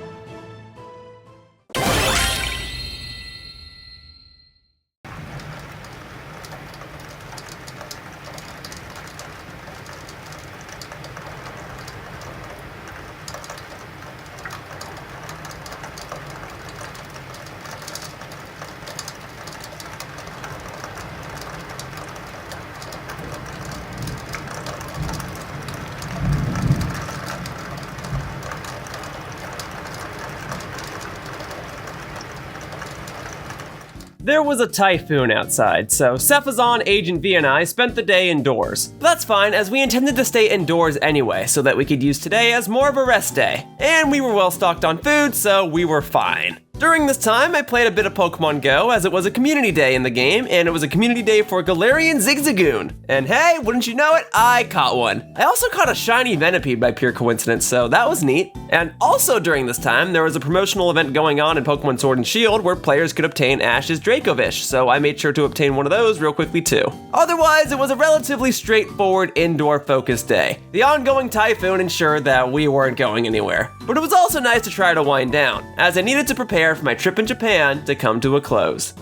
There was a typhoon outside, so Cephazon, Agent V, and I spent the day indoors. But that's fine, as we intended to stay indoors anyway, so that we could use today as more of a rest day. And we were well stocked on food, so we were fine. During this time, I played a bit of Pokemon Go, as it was a community day in the game, and it was a community day for Galarian Zigzagoon. And hey, wouldn't you know it, I caught one. I also caught a shiny Venipede by pure coincidence, so that was neat. And also during this time, there was a promotional event going on in Pokemon Sword and Shield where players could obtain Ash's Dracovish, so I made sure to obtain one of those real quickly too. Otherwise, it was a relatively straightforward indoor-focused day. The ongoing typhoon ensured that we weren't going anywhere. But it was also nice to try to wind down, as I needed to prepare for my trip in Japan to come to a close.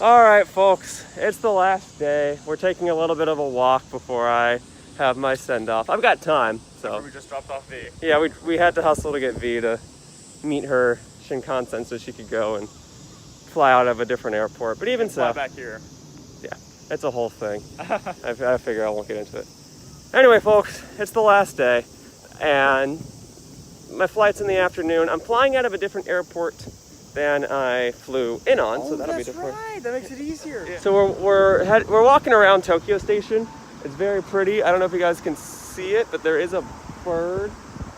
All right, folks, it's the last day. We're taking a little bit of a walk before I have my send-off. I've got time, so. We just dropped off V. Yeah, we had to hustle to get V to meet her Shinkansen so she could go and fly out of a different airport. But even so. Fly back here. Yeah, it's a whole thing. I figure I won't get into it. Anyway, folks, it's the last day, and my flight's in the afternoon. I'm flying out of a different airport than I flew in on, so that'll be different. Right. That makes it easier. Yeah. So we're walking around Tokyo Station. It's very pretty. I don't know if you guys can see it, but there is a bird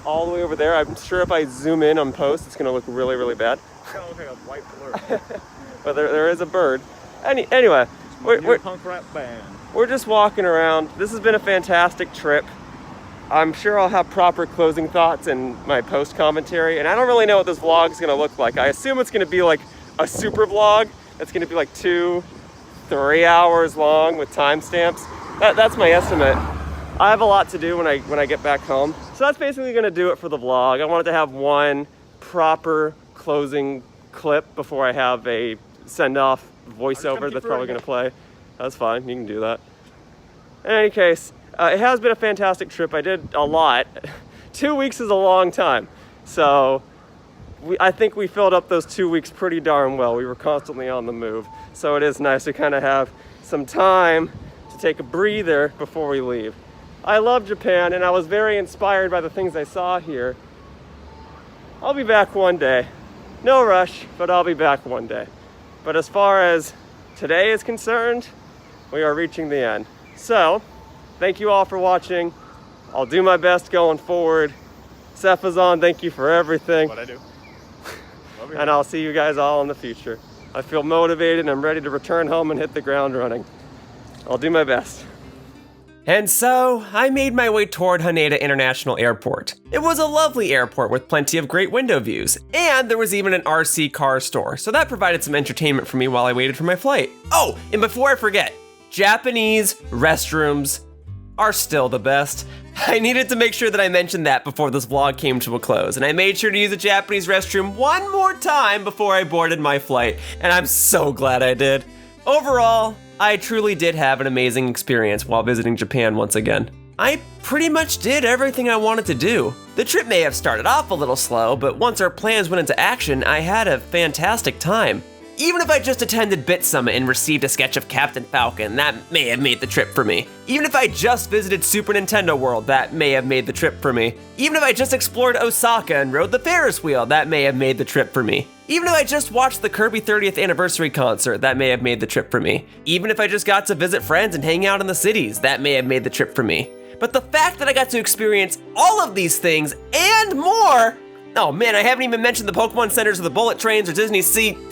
all the way over there. I'm sure if I zoom in on post, it's gonna look really, really bad. It's gonna look like a white blur. But there is a bird. Anyway, we're just walking around. This has been a fantastic trip. I'm sure I'll have proper closing thoughts in my post commentary, and I don't really know what this vlog is gonna look like. I assume it's gonna be like a super vlog. That's gonna be like 2-3 hours long with timestamps. That's my estimate. I have a lot to do when I get back home. So that's basically gonna do it for the vlog. I wanted to have one proper closing clip before I have a send-off voiceover that's probably gonna play. That's fine, you can do that. In any case, it has been a fantastic trip. I did a lot. 2 weeks is a long time. So I think we filled up those 2 weeks pretty darn well. We were constantly on the move. So it is nice to kind of have some time to take a breather before we leave. I love Japan, and I was very inspired by the things I saw here. I'll be back one day. No rush, but I'll be back one day. But as far as today is concerned, we are reaching the end. So, thank you all for watching. I'll do my best going forward. Cephazon, thank you for everything. What I do. And I'll see you guys all in the future. I feel motivated and I'm ready to return home and hit the ground running. I'll do my best. And so, I made my way toward Haneda International Airport. It was a lovely airport with plenty of great window views, and there was even an RC car store, so that provided some entertainment for me while I waited for my flight. Oh, and before I forget, Japanese restrooms are still the best. I needed to make sure that I mentioned that before this vlog came to a close, and I made sure to use a Japanese restroom one more time before I boarded my flight, and I'm so glad I did. Overall, I truly did have an amazing experience while visiting Japan once again. I pretty much did everything I wanted to do. The trip may have started off a little slow, but once our plans went into action, I had a fantastic time. Even if I just attended BitSummit and received a sketch of Captain Falcon, that may have made the trip for me. Even if I just visited Super Nintendo World, that may have made the trip for me. Even if I just explored Osaka and rode the Ferris wheel, that may have made the trip for me. Even if I just watched the Kirby 30th anniversary concert, that may have made the trip for me. Even if I just got to visit friends and hang out in the cities, that may have made the trip for me. But the fact that I got to experience all of these things and more, oh man, I haven't even mentioned the Pokemon Centers or the bullet trains or DisneySea.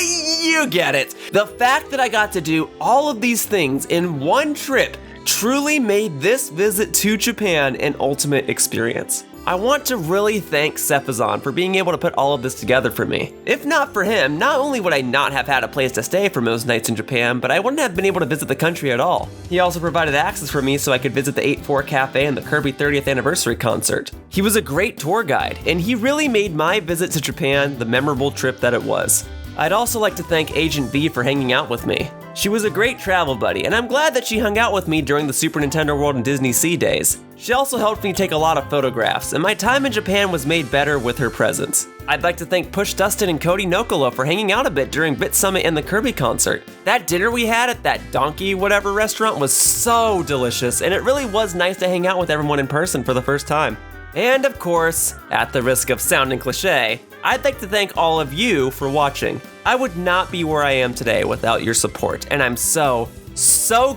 You get it. The fact that I got to do all of these things in one trip truly made this visit to Japan an ultimate experience. I want to really thank Tempozan for being able to put all of this together for me. If not for him, not only would I not have had a place to stay for most nights in Japan, but I wouldn't have been able to visit the country at all. He also provided access for me so I could visit the 8-4 Cafe and the Kirby 30th anniversary concert. He was a great tour guide, and he really made my visit to Japan the memorable trip that it was. I'd also like to thank Agent V for hanging out with me. She was a great travel buddy, and I'm glad that she hung out with me during the Super Nintendo World and DisneySea days. She also helped me take a lot of photographs, and my time in Japan was made better with her presence. I'd like to thank Push Dustin and Cody Nokolo for hanging out a bit during BitSummit and the Kirby concert. That dinner we had at that donkey whatever restaurant was so delicious, and it really was nice to hang out with everyone in person for the first time. And of course, at the risk of sounding cliche, I'd like to thank all of you for watching. I would not be where I am today without your support, and I'm so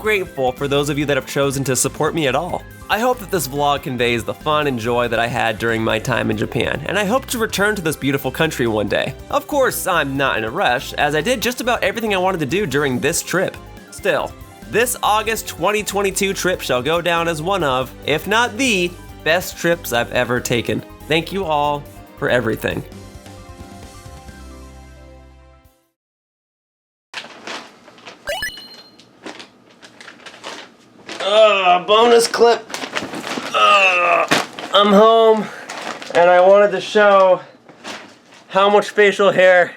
grateful for those of you that have chosen to support me at all. I hope that this vlog conveys the fun and joy that I had during my time in Japan, and I hope to return to this beautiful country one day. Of course, I'm not in a rush, as I did just about everything I wanted to do during this trip. Still, this August 2022 trip shall go down as one of, if not the, best trips I've ever taken. Thank you all for everything. Bonus clip. I'm home, and I wanted to show how much facial hair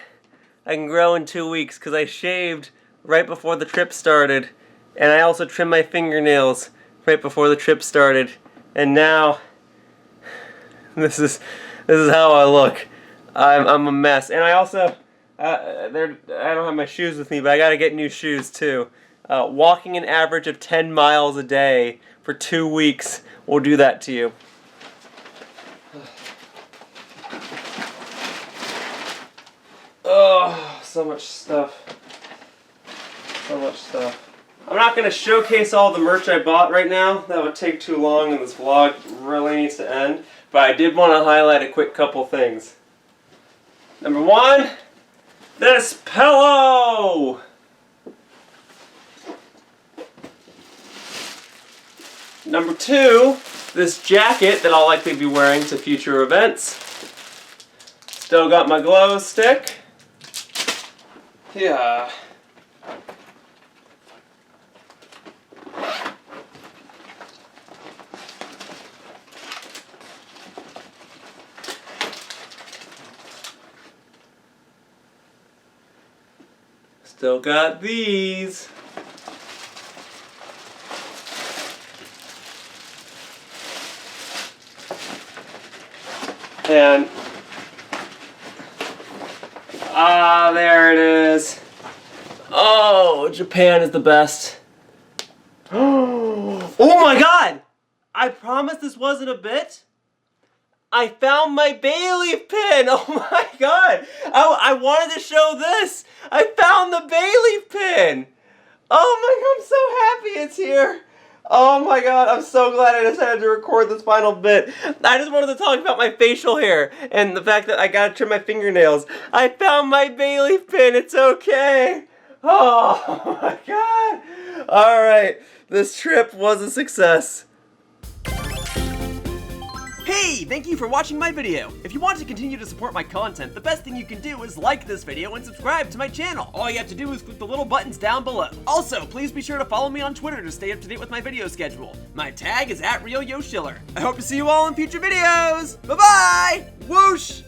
I can grow in 2 weeks, because I shaved right before the trip started, and I also trimmed my fingernails right before the trip started, and now this is how I look. I'm a mess, and I also I don't have my shoes with me, but I gotta get new shoes too. Walking an average of 10 miles a day for 2 weeks will do that to you. Oh, so much stuff. So much stuff. I'm not going to showcase all the merch I bought right now. That would take too long and this vlog really needs to end. But I did want to highlight a quick couple things. Number one, this pillow! Number two, this jacket that I'll likely be wearing to future events. Still got my glow stick. Yeah. Still got these. And there it is. Oh, Japan is the best. Oh my god! I promise this wasn't a bit. I found my bay leaf pin! Oh my god! I wanted to show this! I found the bay leaf pin! Oh my god, I'm so happy it's here! Oh my god, I'm so glad I decided to record this final bit. I just wanted to talk about my facial hair and the fact that I gotta trim my fingernails. I found my bay leaf pin, it's okay. Oh my god. Alright, this trip was a success. Hey, thank you for watching my video. If you want to continue to support my content, the best thing you can do is like this video and subscribe to my channel. All you have to do is click the little buttons down below. Also, please be sure to follow me on Twitter to stay up to date with my video schedule. My tag is @RealYoshiller. I hope to see you all in future videos. Bye-bye! Whoosh!